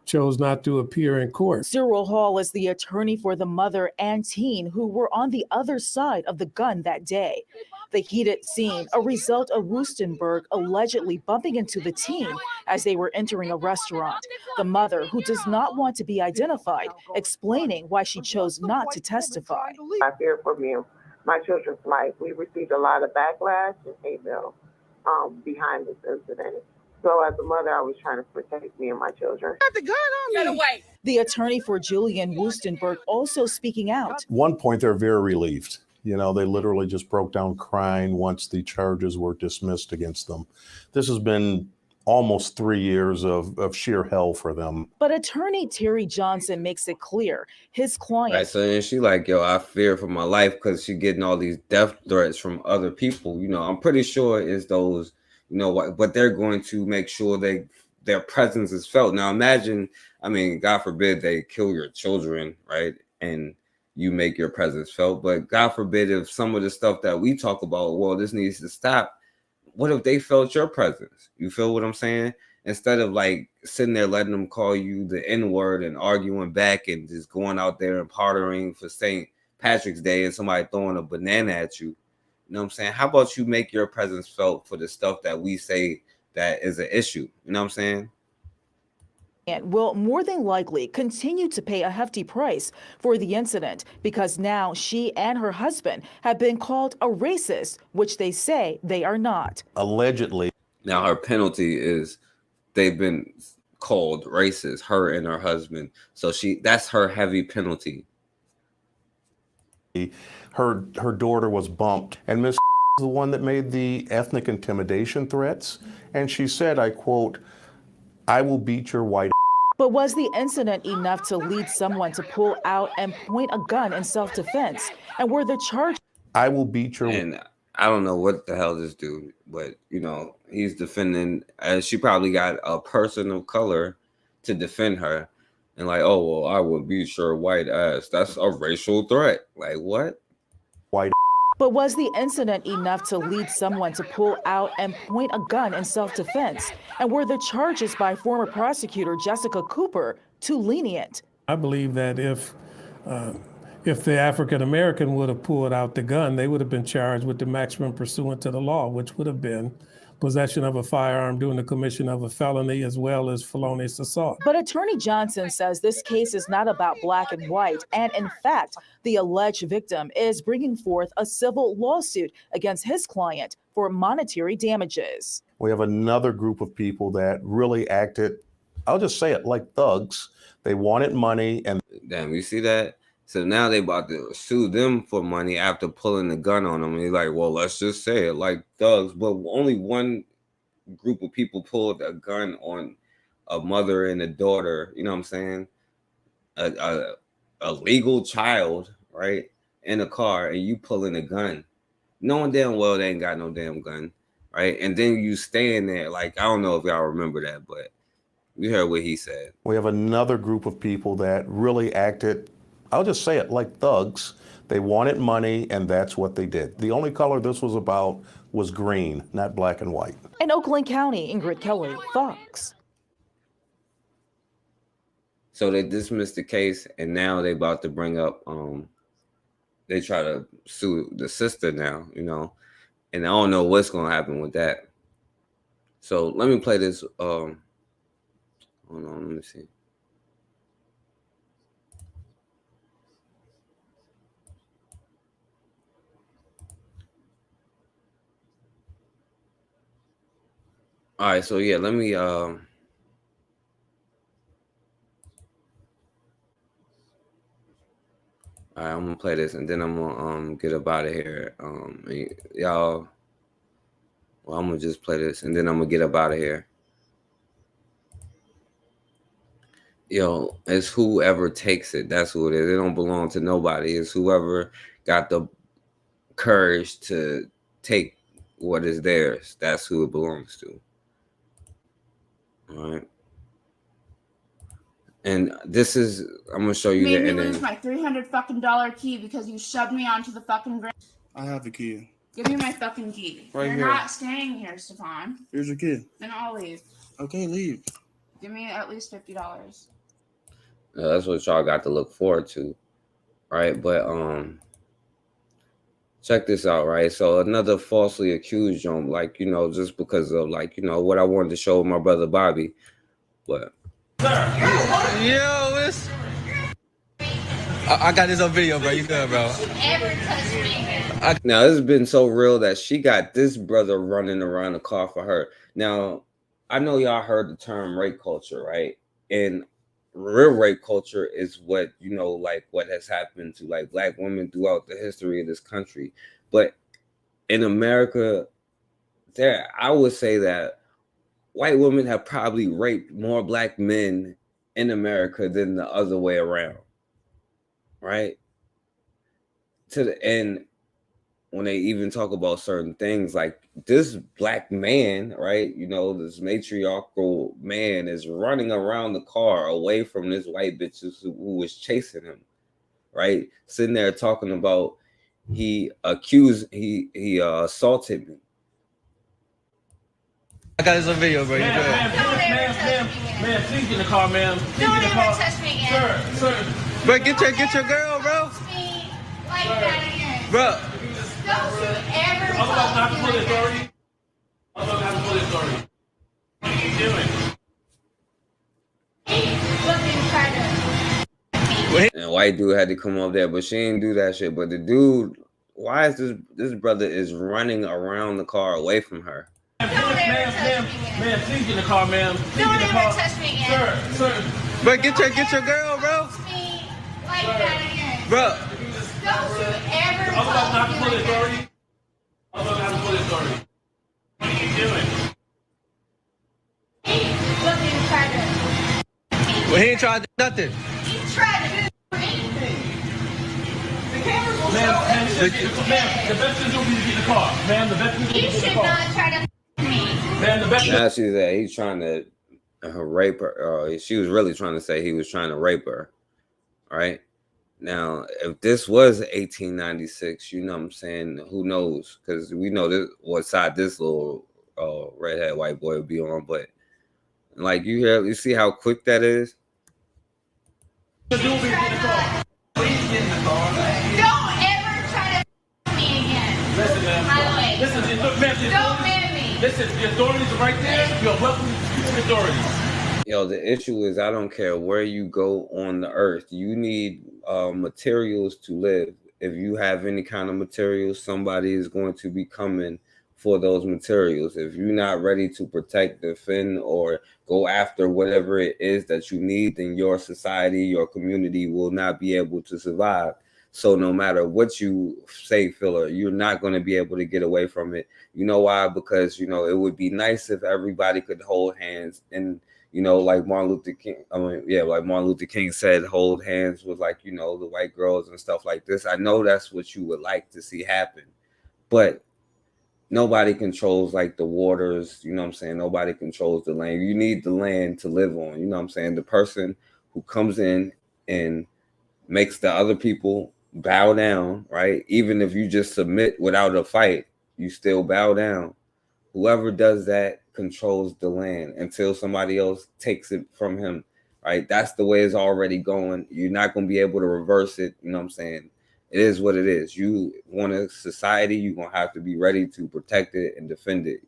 chose not to appear in court. Cyril Hall is the attorney for the mother and teen who were on the other side of the gun that day. The heated scene, a result of Woostenberg allegedly bumping into the teen as they were entering a restaurant. The mother, who does not want to be identified, explaining why she chose not to testify. I fear for me and my children's life. We received a lot of backlash and hate mail behind this incident. So as a mother, I was trying to protect me and my children. Got the gun on me. The attorney for Jillian Woostenberg also speaking out. One point, they're very relieved. You know, they literally just broke down crying once the charges were dismissed against them. This has been almost 3 years of sheer hell for them. But attorney Terry Johnson makes it clear his client. Right, so then she like, yo, I fear for my life because she getting all these death threats from other people. You know, I'm pretty sure it's those, you know, but they're going to make sure their presence is felt. Now imagine, I mean, God forbid they kill your children, right? And you make your presence felt. But God forbid if some of the stuff that we talk about, well, this needs to stop. What if they felt your presence? You feel what I'm saying? Instead of like sitting there letting them call you the N-word and arguing back and just going out there and partying for St. Patrick's Day and somebody throwing a banana at you. You know what I'm saying? How about you make your presence felt for the stuff that we say that is an issue? You know what I'm saying? And will more than likely continue to pay a hefty price for the incident because now she and her husband have been called a racist, which they say they are not. Allegedly. Now her penalty is they've been called racist, her and her husband. So that's her heavy penalty. Her daughter was bumped, and Miss is the one that made the ethnic intimidation threats. And she said, I quote, "I will beat your white." But was the incident enough to lead someone to pull out and point a gun in self-defense? And were the charges? I will beat your. And I don't know what the hell this dude, but you know, he's defending. She probably got a person of color to defend her, and like, oh well, I will beat your white ass. That's a racial threat. Like what? White. But was the incident enough to lead someone to pull out and point a gun in self-defense? And were the charges by former prosecutor Jessica Cooper too lenient? I believe that if the African American would have pulled out the gun, they would have been charged with the maximum pursuant to the law, which would have been possession of a firearm during the commission of a felony as well as felonious assault. But Attorney Johnson says this case is not about black and white. And in fact, the alleged victim is bringing forth a civil lawsuit against his client for monetary damages. We have another group of people that really acted, I'll just say it, like thugs. They wanted money and damn, you see that? So now they about to sue them for money after pulling the gun on them. And he's like, well, let's just say it like thugs. But only one group of people pulled a gun on a mother and a daughter, you know what I'm saying? A legal child, right? In a car, and you pulling a gun. Knowing damn well they ain't got no damn gun, right? And then you staying there. Like, I don't know if y'all remember that, but you heard what he said. we have another group of people that really acted, I'll just say it, like thugs. They wanted money, and that's what they did. The only color this was about was green, not black and white. In Oakland County, Ingrid Kelly, Fox. So they dismissed the case, and now they about to bring up, they try to sue the sister now, you know, and I don't know what's going to happen with that. So let me play this. Hold on, let me see. All right, so yeah, let me all right, I'm gonna play this and then I'm gonna get up out of here. Y'all, well, I'm gonna just play this and then I'm gonna get up out of here. Yo, it's whoever takes it. That's who it is. It don't belong to nobody. It's whoever got the courage to take what is theirs. That's who it belongs to. All right. And this is, I'm gonna show you You the made me ending. lose my $300 key because you shoved me onto the fucking ground. I have the key. Give me my fucking key. Right You're here. not staying here, Stefan. Here's your key. Then I'll leave. Okay, leave. Give me at least $50. That's what y'all got to look forward to, right? But check this out, right? So another falsely accused jump, like, you know, just because of, like, you know, what I wanted to show my brother Bobby. But Yo, it's... I got this on video, bro. You good, bro? now it's been so real that she got this brother running around the car for her. Now, I know y'all heard the term rape culture, right? And real rape culture is what, you know, like what has happened to like black women throughout the history of this country. But in America, there, I would say that white women have probably raped more black men in America than the other way around, right? To the end, when they even talk about certain things, like this black man, right? You know, this matriarchal man is running around the car away from this white bitch who was chasing him, right? Sitting there talking about he assaulted me. I got this on video, bro. Ma'am, please get in the car, ma'am. Don't ever touch me again. Sir. Bro, get your girl, bro. Me like that again. Bro. Don't you ever I'm about to have to talk pull to the me like authority. I'm about to have to pull the authority. What are you doing? And white dude had to come up there, but she didn't do that shit. But the dude, why is this brother is running around the car away from her? Ma'am, please get in the car, ma'am. Don't ever touch me again. Sir. Bro, get your girl, bro. Me like that again. Bro. Don't you ever I'm about to have to talk pull to the me like authority. I'm about to have to pull the authority. What are you doing? Looking try to. Well, he ain't trying to do nothing. He tried to do anything. The cameras will Ma'am, show everything. the best thing to do is get in the car. Ma'am, the best thing to do You is get in should the car. not try to me. Ma'am, the best. Now she's that he's trying to rape her. She was really trying to say he was trying to rape her. All right. Now, if this was 1896, you know what I'm saying? Who knows? Because we know this what side this little redhead white boy would be on. But like you see how quick that is. Don't ever try to me again. Listen, ma'am. By the way. Listen, look, ma'am. Don't man me. Listen, the authorities are right there. You're welcome to the authorities. Yo, the issue is I don't care where you go on the earth. You need materials to live. If you have any kind of materials, somebody is going to be coming for those materials. If you're not ready to protect, defend, or go after whatever it is that you need, then your society, your community will not be able to survive. So no matter what you say, Filler, you're not going to be able to get away from it. You know why? Because, you know, it would be nice if everybody could hold hands and, you know, like Martin Luther King, like Martin Luther King said, hold hands with, like, you know, the white girls and stuff like this. I know that's what you would like to see happen, but nobody controls like the waters, you know what I'm saying? Nobody controls the land. You need the land to live on, you know what I'm saying? The person who comes in and makes the other people bow down, right? Even if you just submit without a fight, you still bow down. Whoever does that controls the land until somebody else takes it from him, right? That's the way it's already going. You're not going to be able to reverse it, you know what I'm saying? It is what it is. You want a society, you're going to have to be ready to protect it and defend it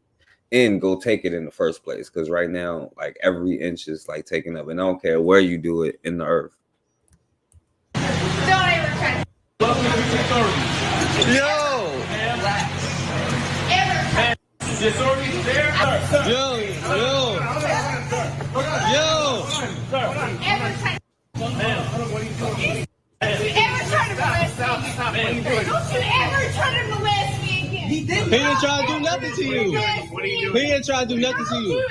and go take it in the first place. Because right now, like every inch is like taken up, and I don't care where you do it in the earth. Don't ever try to. Yo! The authorities there? Yo! Ever try to. Don't you ever try to molest me again. Don't you ever try to molest me again. He didn't try to do nothing to you. He didn't try to do nothing to you.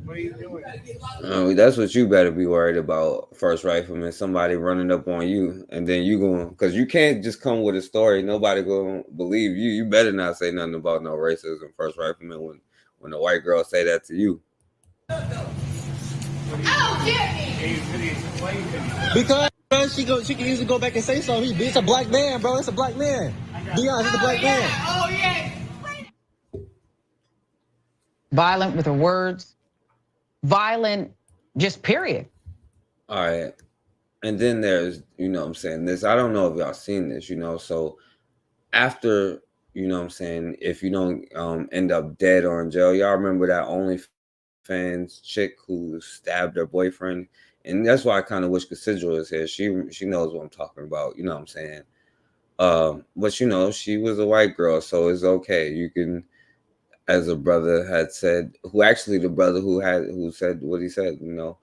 What are you doing? That's what you better be worried about, First Rifleman. Somebody running up on you, and then you going, because you can't just come with a story. Nobody gonna believe you. You better not say nothing about no racism, First Rifleman, when the white girl say that to you. Oh, get me. Because she can easily go back and say so. It's a black man, bro. It's a black man. Be honest, it's a black man. Oh, yeah. Violent with her words. Violent, just period. All right. And then there's, you know what I'm saying, this, I don't know if y'all seen this, you know, so after, you know what I'm saying, if you don't end up dead or in jail, y'all remember that OnlyFans chick who stabbed her boyfriend? And that's why I kind of wish Cassandra was here. She knows what I'm talking about, you know what I'm saying? But, you know, she was a white girl, so it's okay. You can, as a brother had said, the brother who said what he said, you know,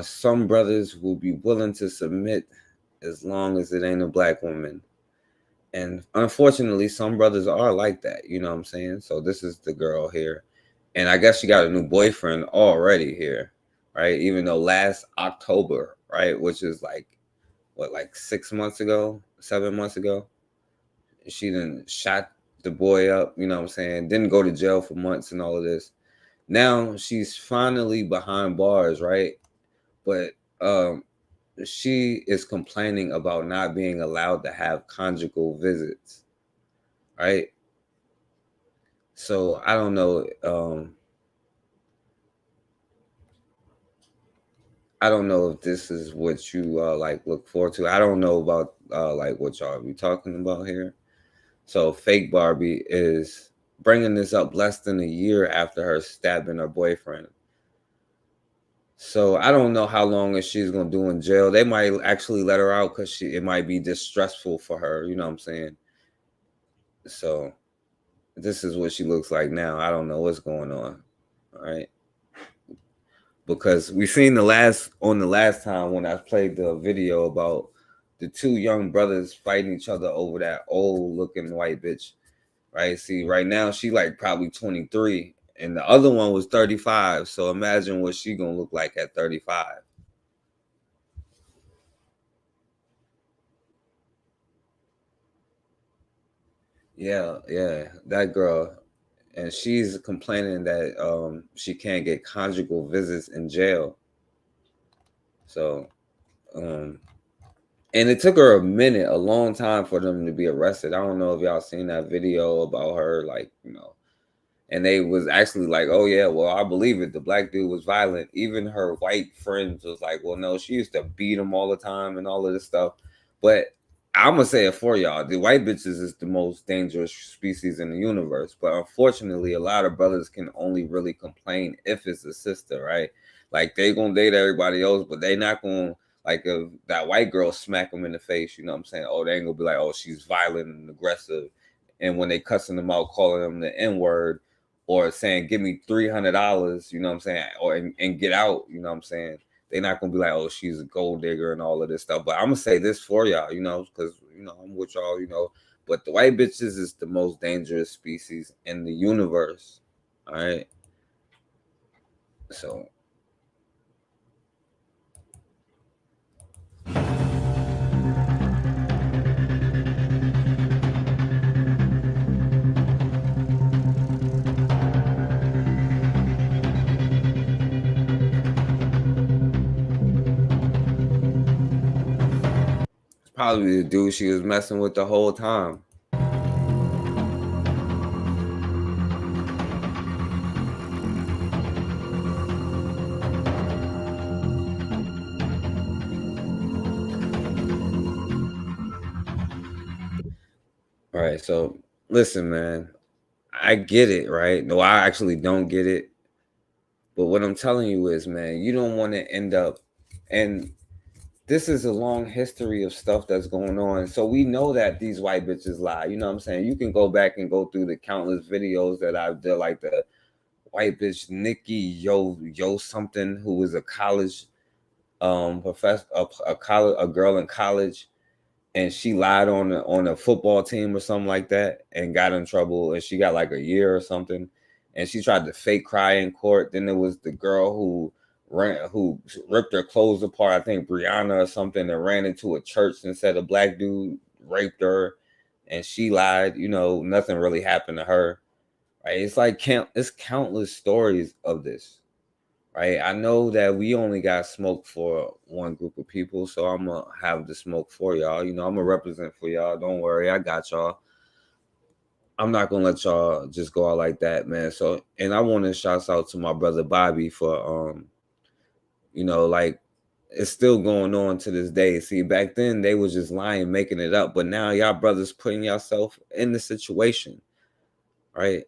some brothers will be willing to submit as long as it ain't a black woman. And unfortunately, some brothers are like that, you know what I'm saying? So this is the girl here. And I guess she got a new boyfriend already here, right? Even though last October, right, which is like, what, like 7 months ago, she done shot the boy up, you know what I'm saying? Didn't go to jail for months and all of this. Now she's finally behind bars, right? But she is complaining about not being allowed to have conjugal visits, right? So I don't know. I don't know if this is what you like look forward to. I don't know about like what y'all be talking about here. So fake Barbie is bringing this up less than a year after her stabbing her boyfriend. So I don't know how long is she's gonna do in jail. They might actually let her out because it might be distressful for her. You know what I'm saying? So this is what she looks like now. I don't know what's going on. All right. Because we seen the last time when I played the video about the two young brothers fighting each other over that old looking white bitch. Right. See, right now she like probably 23 and the other one was 35. So imagine what she gonna look like at 35. Yeah, that girl. And she's complaining that she can't get conjugal visits in jail. So and it took her a long time for them to be arrested. I don't know if y'all seen that video about her, like, and they was actually like, oh yeah, well, I believe it. The black dude was violent. Even her white friends was like, well, no, she used to beat him all the time and all of this stuff. But I'm gonna say it for y'all. The white bitches is the most dangerous species in the universe. But unfortunately, a lot of brothers can only really complain if it's a sister, right? Like they gonna date everybody else, but they not gonna, like, if that white girl smack them in the face, you know what I'm saying? Oh, they ain't gonna be like, oh, she's violent and aggressive. And when they cussing them out, calling them the N-word, or saying, give me $300, you know what I'm saying? Or and get out, you know what I'm saying? They're not gonna be like, oh, she's a gold digger and all of this stuff. But I'm gonna say this for y'all, because I'm with y'all, but the white bitches is the most dangerous species in the universe. All right. So probably the dude she was messing with the whole time. All right, so listen, man, I get it, right? No, I actually don't get it. But what I'm telling you is, man, you don't want to end up, and this is a long history of stuff that's going on. So we know that these white bitches lie. You know what I'm saying? You can go back and go through the countless videos that I've done, like the white bitch Nikki Yo something, who was a college professor, a girl in college, and she lied on a football team or something like that and got in trouble, and she got like a year or something. And she tried to fake cry in court. Then there was the girl who ripped her clothes apart, I think Brianna or something, and ran into a church and said a black dude raped her, and she lied. Nothing really happened to her, right? It's like it's countless stories of this, right? I know that we only got smoke for one group of people, so I'm gonna have the smoke for y'all. I'm gonna represent for y'all. Don't worry, I got y'all. I'm not gonna let y'all just go out like that, man. So, and I want to shout out to my brother Bobby for like, it's still going on to this day. See, back then they was just lying, making it up, but now y'all brothers putting yourself in the situation, right?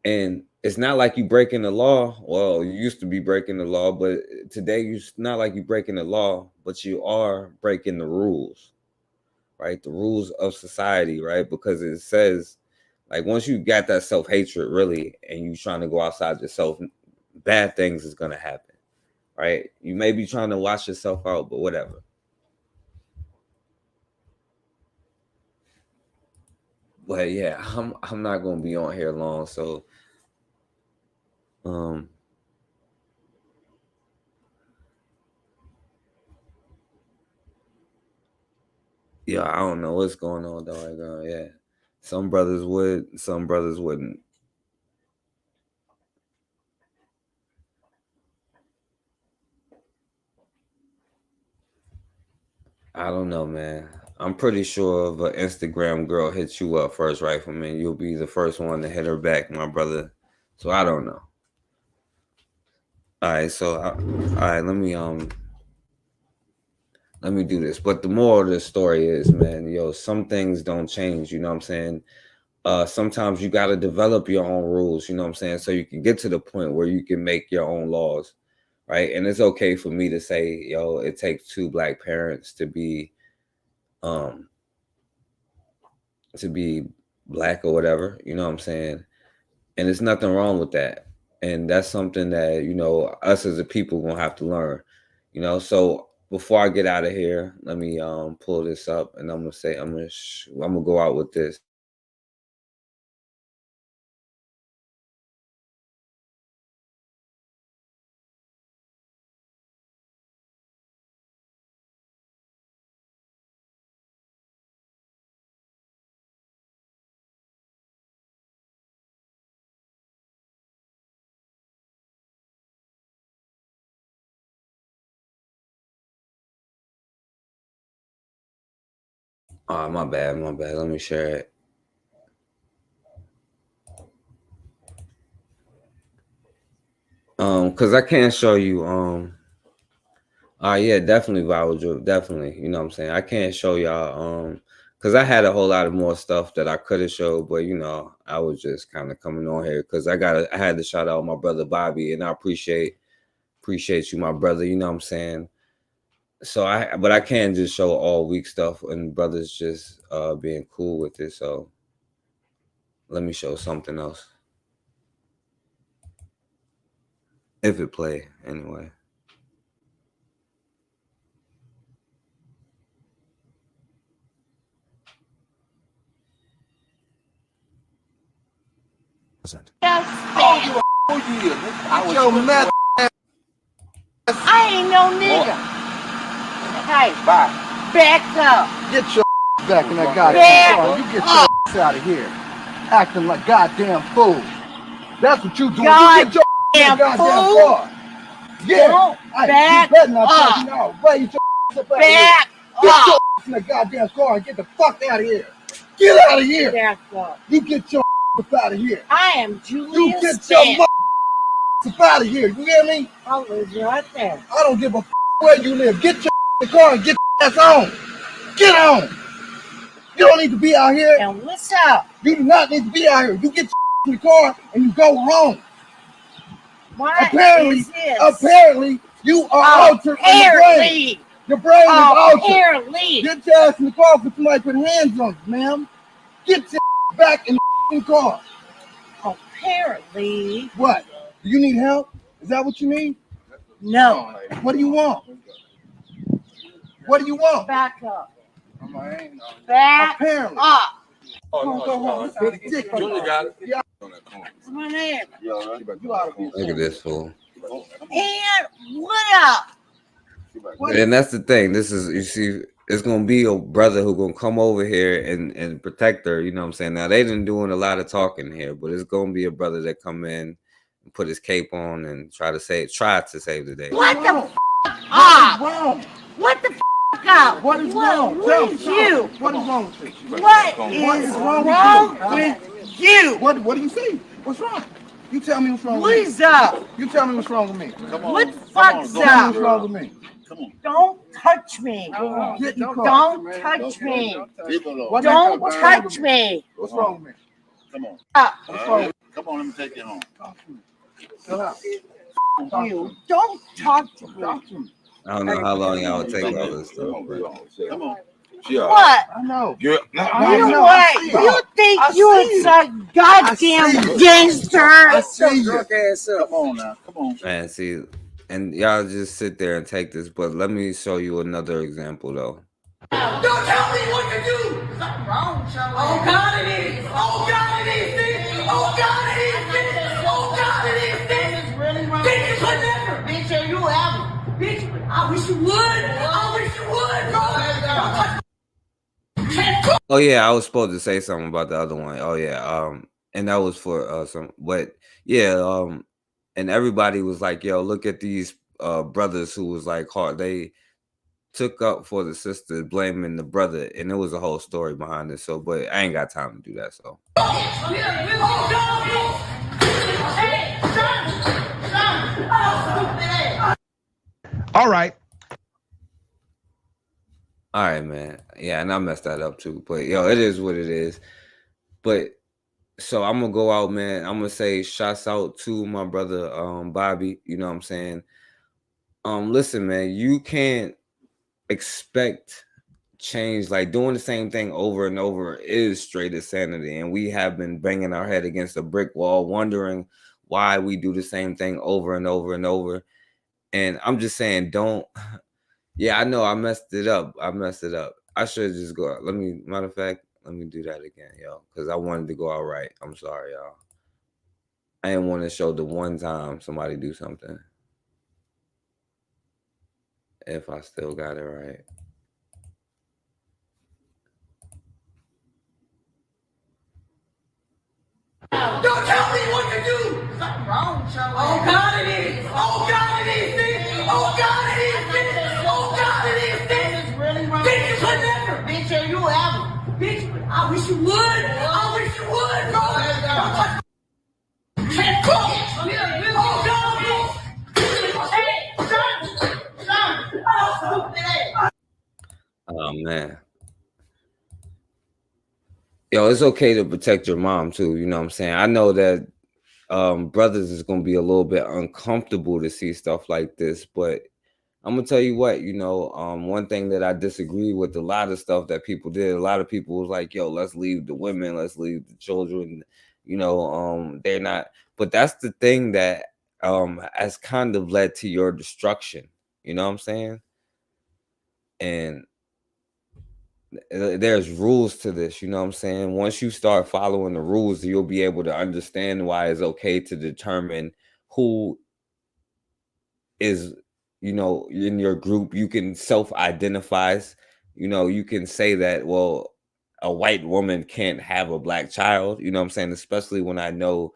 And it's not like you breaking the law. Well, you used to be breaking the law, but today it's not like you breaking the law, but you are breaking the rules, right? The rules of society, right? Because it says, like, once you got that self-hatred, really, and you trying to go outside yourself, bad things is gonna happen, right? You may be trying to wash yourself out, but whatever. But yeah, I'm not gonna be on here long, so yeah, I don't know what's going on though. Yeah, some brothers would, some brothers wouldn't. I don't know, man. I'm pretty sure if an Instagram girl hits you up first, Rifleman, you'll be the first one to hit her back, my brother. So I don't know. All right, so all right, let me do this. But the moral of the story is, man, yo, some things don't change. You know what I'm saying? Sometimes you got to develop your own rules. You know what I'm saying? So you can get to the point where you can make your own laws, right? And it's okay for me to say, yo, it takes 2 black parents to be black or whatever. You know what I'm saying? And there's nothing wrong with that. And that's something that, you know, us as a people gonna have to learn, you know. So before I get out of here, let me pull this up, and I'm gonna say I'm gonna go out with this. Oh, my bad. Let me share it. Because I can't show you. Yeah, definitely viral drip, definitely. You know what I'm saying? I can't show y'all. Because I had a whole lot of more stuff that I could have showed, but you know, I was just kind of coming on here because I had to shout out my brother Bobby, and I appreciate you, my brother. You know what I'm saying? So but I can't just show all week stuff and brothers just being cool with it. So let me show something else. If it play anyway. I ain't no nigga. Hey, bye. Back up. Get your back in that goddamn car. You get your out of here. Acting like goddamn fool. That's what you doing. You get your goddamn car. Yeah. Back you better not up. take no. Raise your up out of here. Back Get up. your in that goddamn car and get the fuck out of here. Get out of here. Back up. You get your out of here. I am Julia You get Stamp. your out of here. You hear me? I live right there. I don't give a where you live. Get your in the car and get your ass on. Get on. You don't need to be out here. And what's up? You do not need to be out here. You get your in the car and you go home. What apparently, is this? apparently, you are altered in the brain. Your brain is altered. Apparently. Get your ass in the car for somebody put hands on you, ma'am. Get your back in the car. Apparently. What? Do you need help? Is that what you need? No. What do you want? What do you want? Back up. Back Apparently. up. Go home. Julia got it. Yeah. What's my name? Look at this fool. And what up? And that's the thing. This is, you see, it's gonna be a brother who gonna come over here and protect her. You know what I'm saying? Now they done doing a lot of talking here, but it's gonna be a brother that come in and put his cape on and try to save the day. What the up? What the up? What is wrong? What is you? What is wrong with you? What is wrong with you? What do you see? What's wrong? You tell me what's wrong What with me. is up? You tell me what's wrong with me. What the fuck's Tell me up? what's wrong with me. Don't touch me. Get in the car. Don't touch me. What Don't what's wrong touch with me. What's wrong with me? Come on. What's wrong with me? Come on, let me take you home. Shut up. You don't talk to me. I don't know how long y'all would take all this stuff. Come on. What? I know. You're, You know what? You think you're some goddamn gangster? I see you. Come on now. Come on. Man, see, and y'all just sit there and take this, but let me show you another example though. Don't tell me what to do. Something wrong, Charlie. Oh God, it is. Oh God, it is. Oh God, it is. Oh God, it is. It's really wrong. Bitch, you could never. Bitch, you ever. Bitch, I wish you would. I wish you would, bro. Oh yeah, I was supposed to say something about the other one. Oh yeah, and that was for but yeah, and everybody was like, "Yo, look at these brothers who was like hard. They took up for the sister, blaming the brother, and it was a whole story behind it. So, but I ain't got time to do that. So. All right. All right, man. Yeah, and I messed that up too. But yo, it is what it is. But so I'm gonna go out, man. I'm gonna say shouts out to my brother Bobby. You know what I'm saying? Listen, man, you can't expect change. Like doing the same thing over and over is straight insanity. And we have been banging our head against a brick wall, wondering why we do the same thing over and over and over. And I'm just saying, don't. Yeah, I know I messed it up. I should just go out. Matter of fact, let me do that again, yo, because I wanted to go out right. I'm sorry, y'all. I didn't want to show the one time somebody do something. If I still got it right. Don't tell me what to do! Something wrong, Charlie. Oh God, it is! Oh God, it is! Bitch. Oh God, it is! Bitch. Oh God, it is! Bitch. Really wrong. Bitch, you could never! Bitch, are you ever? Bitch, I wish you would! I wish you would, bro! Oh God, bitch! Hey, son! Oh, stupid ass! Oh man. Yo, it's okay to protect your mom too. You know what I'm saying? I know that brothers is gonna be a little bit uncomfortable to see stuff like this, but I'm gonna tell you what, you know, one thing that I disagree with a lot of stuff that people did. A lot of people was like, yo, let's leave the women, let's leave the children, you know, they're not, but that's the thing that has kind of led to your destruction, you know what I'm saying? And there's rules to this, you know what I'm saying? Once you start following the rules, you'll be able to understand why it's okay to determine who is, you know, in your group. You can self-identify, you know, you can say that, well, a white woman can't have a black child, you know what I'm saying? Especially when I know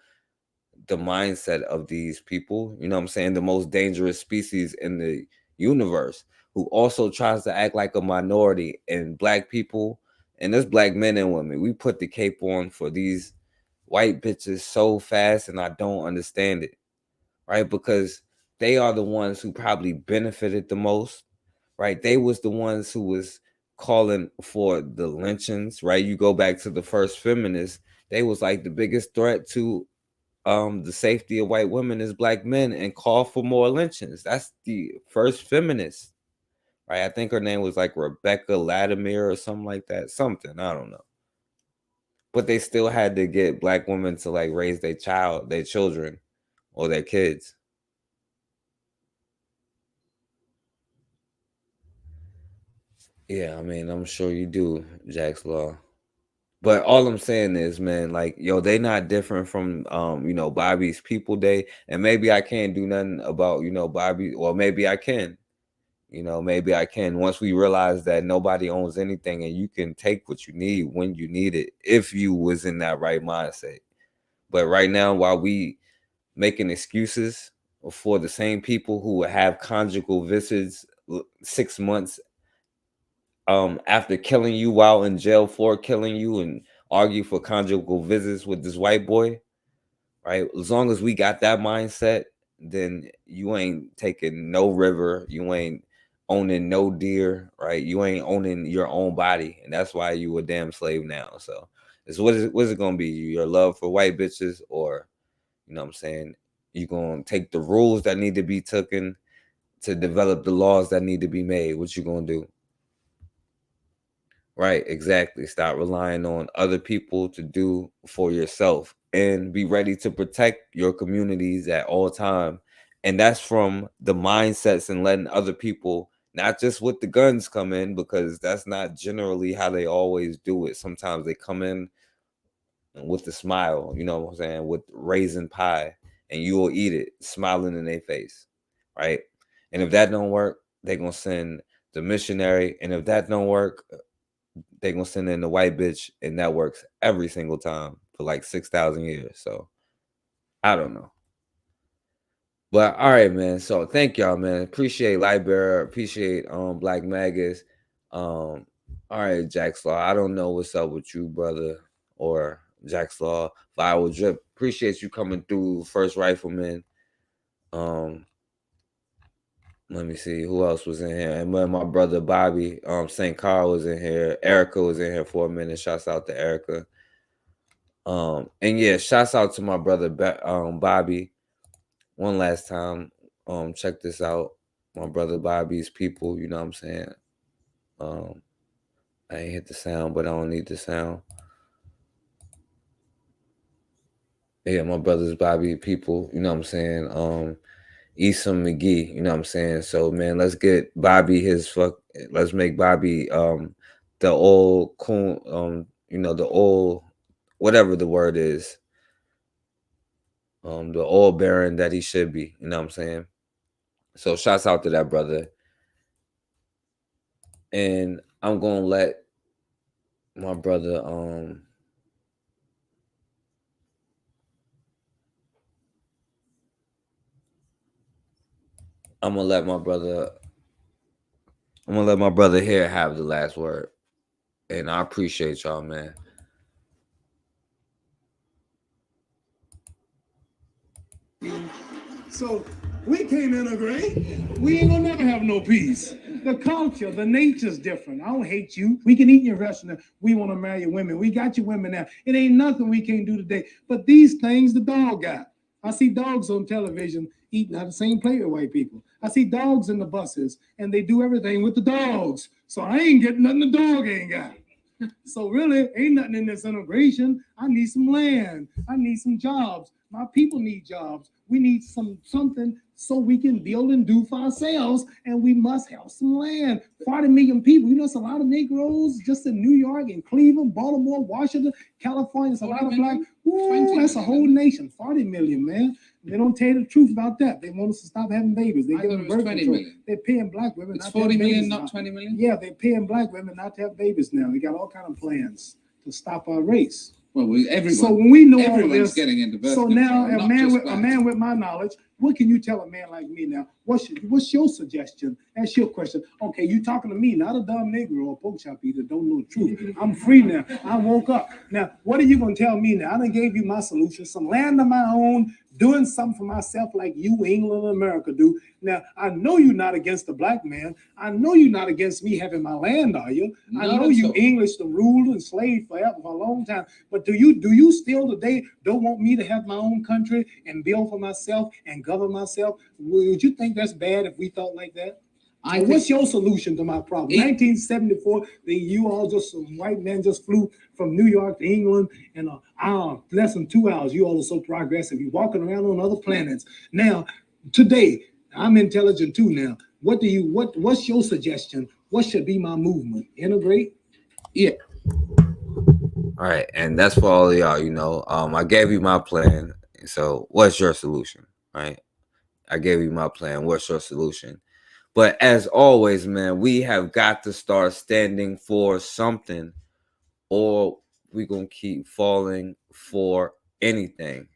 the mindset of these people, you know what I'm saying? The most dangerous species in the universe, who also tries to act like a minority. And black people, and there's black men and women, we put the cape on for these white bitches so fast, and I don't understand it, right? Because they are the ones who probably benefited the most, right? They was the ones who was calling for the lynchings, right? You go back to the first feminists, they was like the biggest threat to the safety of white women is black men, and call for more lynchings. That's the first feminist, right? I think her name was like Rebecca Latimer or something like that. Something, I don't know. But they still had to get black women to like raise their children, or their kids. Yeah, I mean, I'm sure you do, Jack's Law. But all I'm saying is, man, like, yo, they not different from, you know, Bobby's People Day. And maybe I can't do nothing about, you know, Bobby. Well, maybe I can. You know, maybe I can. Once we realize that nobody owns anything, and you can take what you need when you need it, if you was in that right mindset. But right now, while we making excuses for the same people who have conjugal visits 6 months after killing you, while in jail for killing you, and argue for conjugal visits with this white boy, right? As long as we got that mindset, then you ain't taking no river, you ain't owning no deer, right? You ain't owning your own body, and that's why you a damn slave now. So it's what is it gonna be? Your love for white bitches, or, you know what I'm saying, you gonna take the rules that need to be taken to develop the laws that need to be made? What you gonna do? Right, exactly. Stop relying on other people to do for yourself, and be ready to protect your communities at all time. And that's from the mindsets, and letting other people, not just with the guns, come in, because that's not generally how they always do it. Sometimes they come in with a smile, you know what I'm saying, with raisin pie, and you will eat it smiling in their face, right? And if that don't work, they're gonna send the missionary, and if that don't work, they're gonna send in the white bitch, and that works every single time for like 6,000 years. So I don't know. But all right, man. So thank y'all, man. Appreciate Lightbearer. Appreciate Black Magus. All right, Jack Slaw. I don't know what's up with you, brother, or Jack Slaw. Viral Drip. Appreciate you coming through, First Rifleman. Let me see who else was in here. And my brother Bobby, St. Carl was in here. Erica was in here for a minute. Shouts out to Erica. And yeah, shouts out to my brother Bobby. One last time. Check this out. My brother Bobby's people, you know what I'm saying? I ain't hit the sound, but I don't need the sound. Yeah, my brother's Bobby people, you know what I'm saying? Esom McGee, you know what I'm saying? So man, let's get Bobby let's make Bobby the old cool you know, the old whatever the word is. The old Baron that he should be, you know what I'm saying? So shouts out to that brother. And I'm gonna let my brother I'm gonna let my brother here have the last word. And I appreciate y'all, man. So we can't integrate. We ain't gonna never have no peace. The culture, the nature's different. I don't hate you. We can eat your restaurant. We want to marry your women. We got your women now. It ain't nothing we can't do today. But these things the dog got. I see dogs on television eating out of the same plate with white people. I see dogs in the buses, and they do everything with the dogs. So I ain't getting nothing the dog ain't got. So really, ain't nothing in this integration. I need some land. I need some jobs. My people need jobs. We need something so we can build and do for ourselves, and we must have some land. 40 million people. You know, it's a lot of Negroes just in New York and Cleveland, Baltimore, Washington, California. It's a lot of black. Ooh, that's a whole nation. 40 million, man. They don't tell you the truth about that. They want us to stop having babies. They give them birth control. They're paying black women. It's 40 million, not 20 million? Yeah, they're paying black women not to have babies now. They got all kind of plans to stop our race. Well, everyone. So when we know all everyone's this, getting into birth so control, now not just blacks. a man with my knowledge, what can you tell a man like me now? What's your suggestion? That's your question. Okay, you talking to me, not a dumb Negro or pork chop eater, don't know the truth. I'm free now. I woke up. Now, what are you gonna tell me now? I done gave you my solution, some land of my own, doing something for myself like you, England and America do. Now, I know you're not against the black man. I know you're not against me having my land, are you? I know you English, the ruled and slave forever for a long time. But do you still today don't want me to have my own country and build for myself and govern myself? Would you think that's bad if we thought like that? What's your solution to my problem? 1974, you all just some white men just flew from New York to England in an hour, less than 2 hours. You all are so progressive. You're walking around on other planets. Now, today, I'm intelligent too now. What's your suggestion? What should be my movement? Integrate? Yeah. All right, and that's for all of y'all, you know. I gave you my plan. So what's your solution? Right? I gave you my plan. What's your solution? But as always, man, we have got to start standing for something, or we're going to keep falling for anything.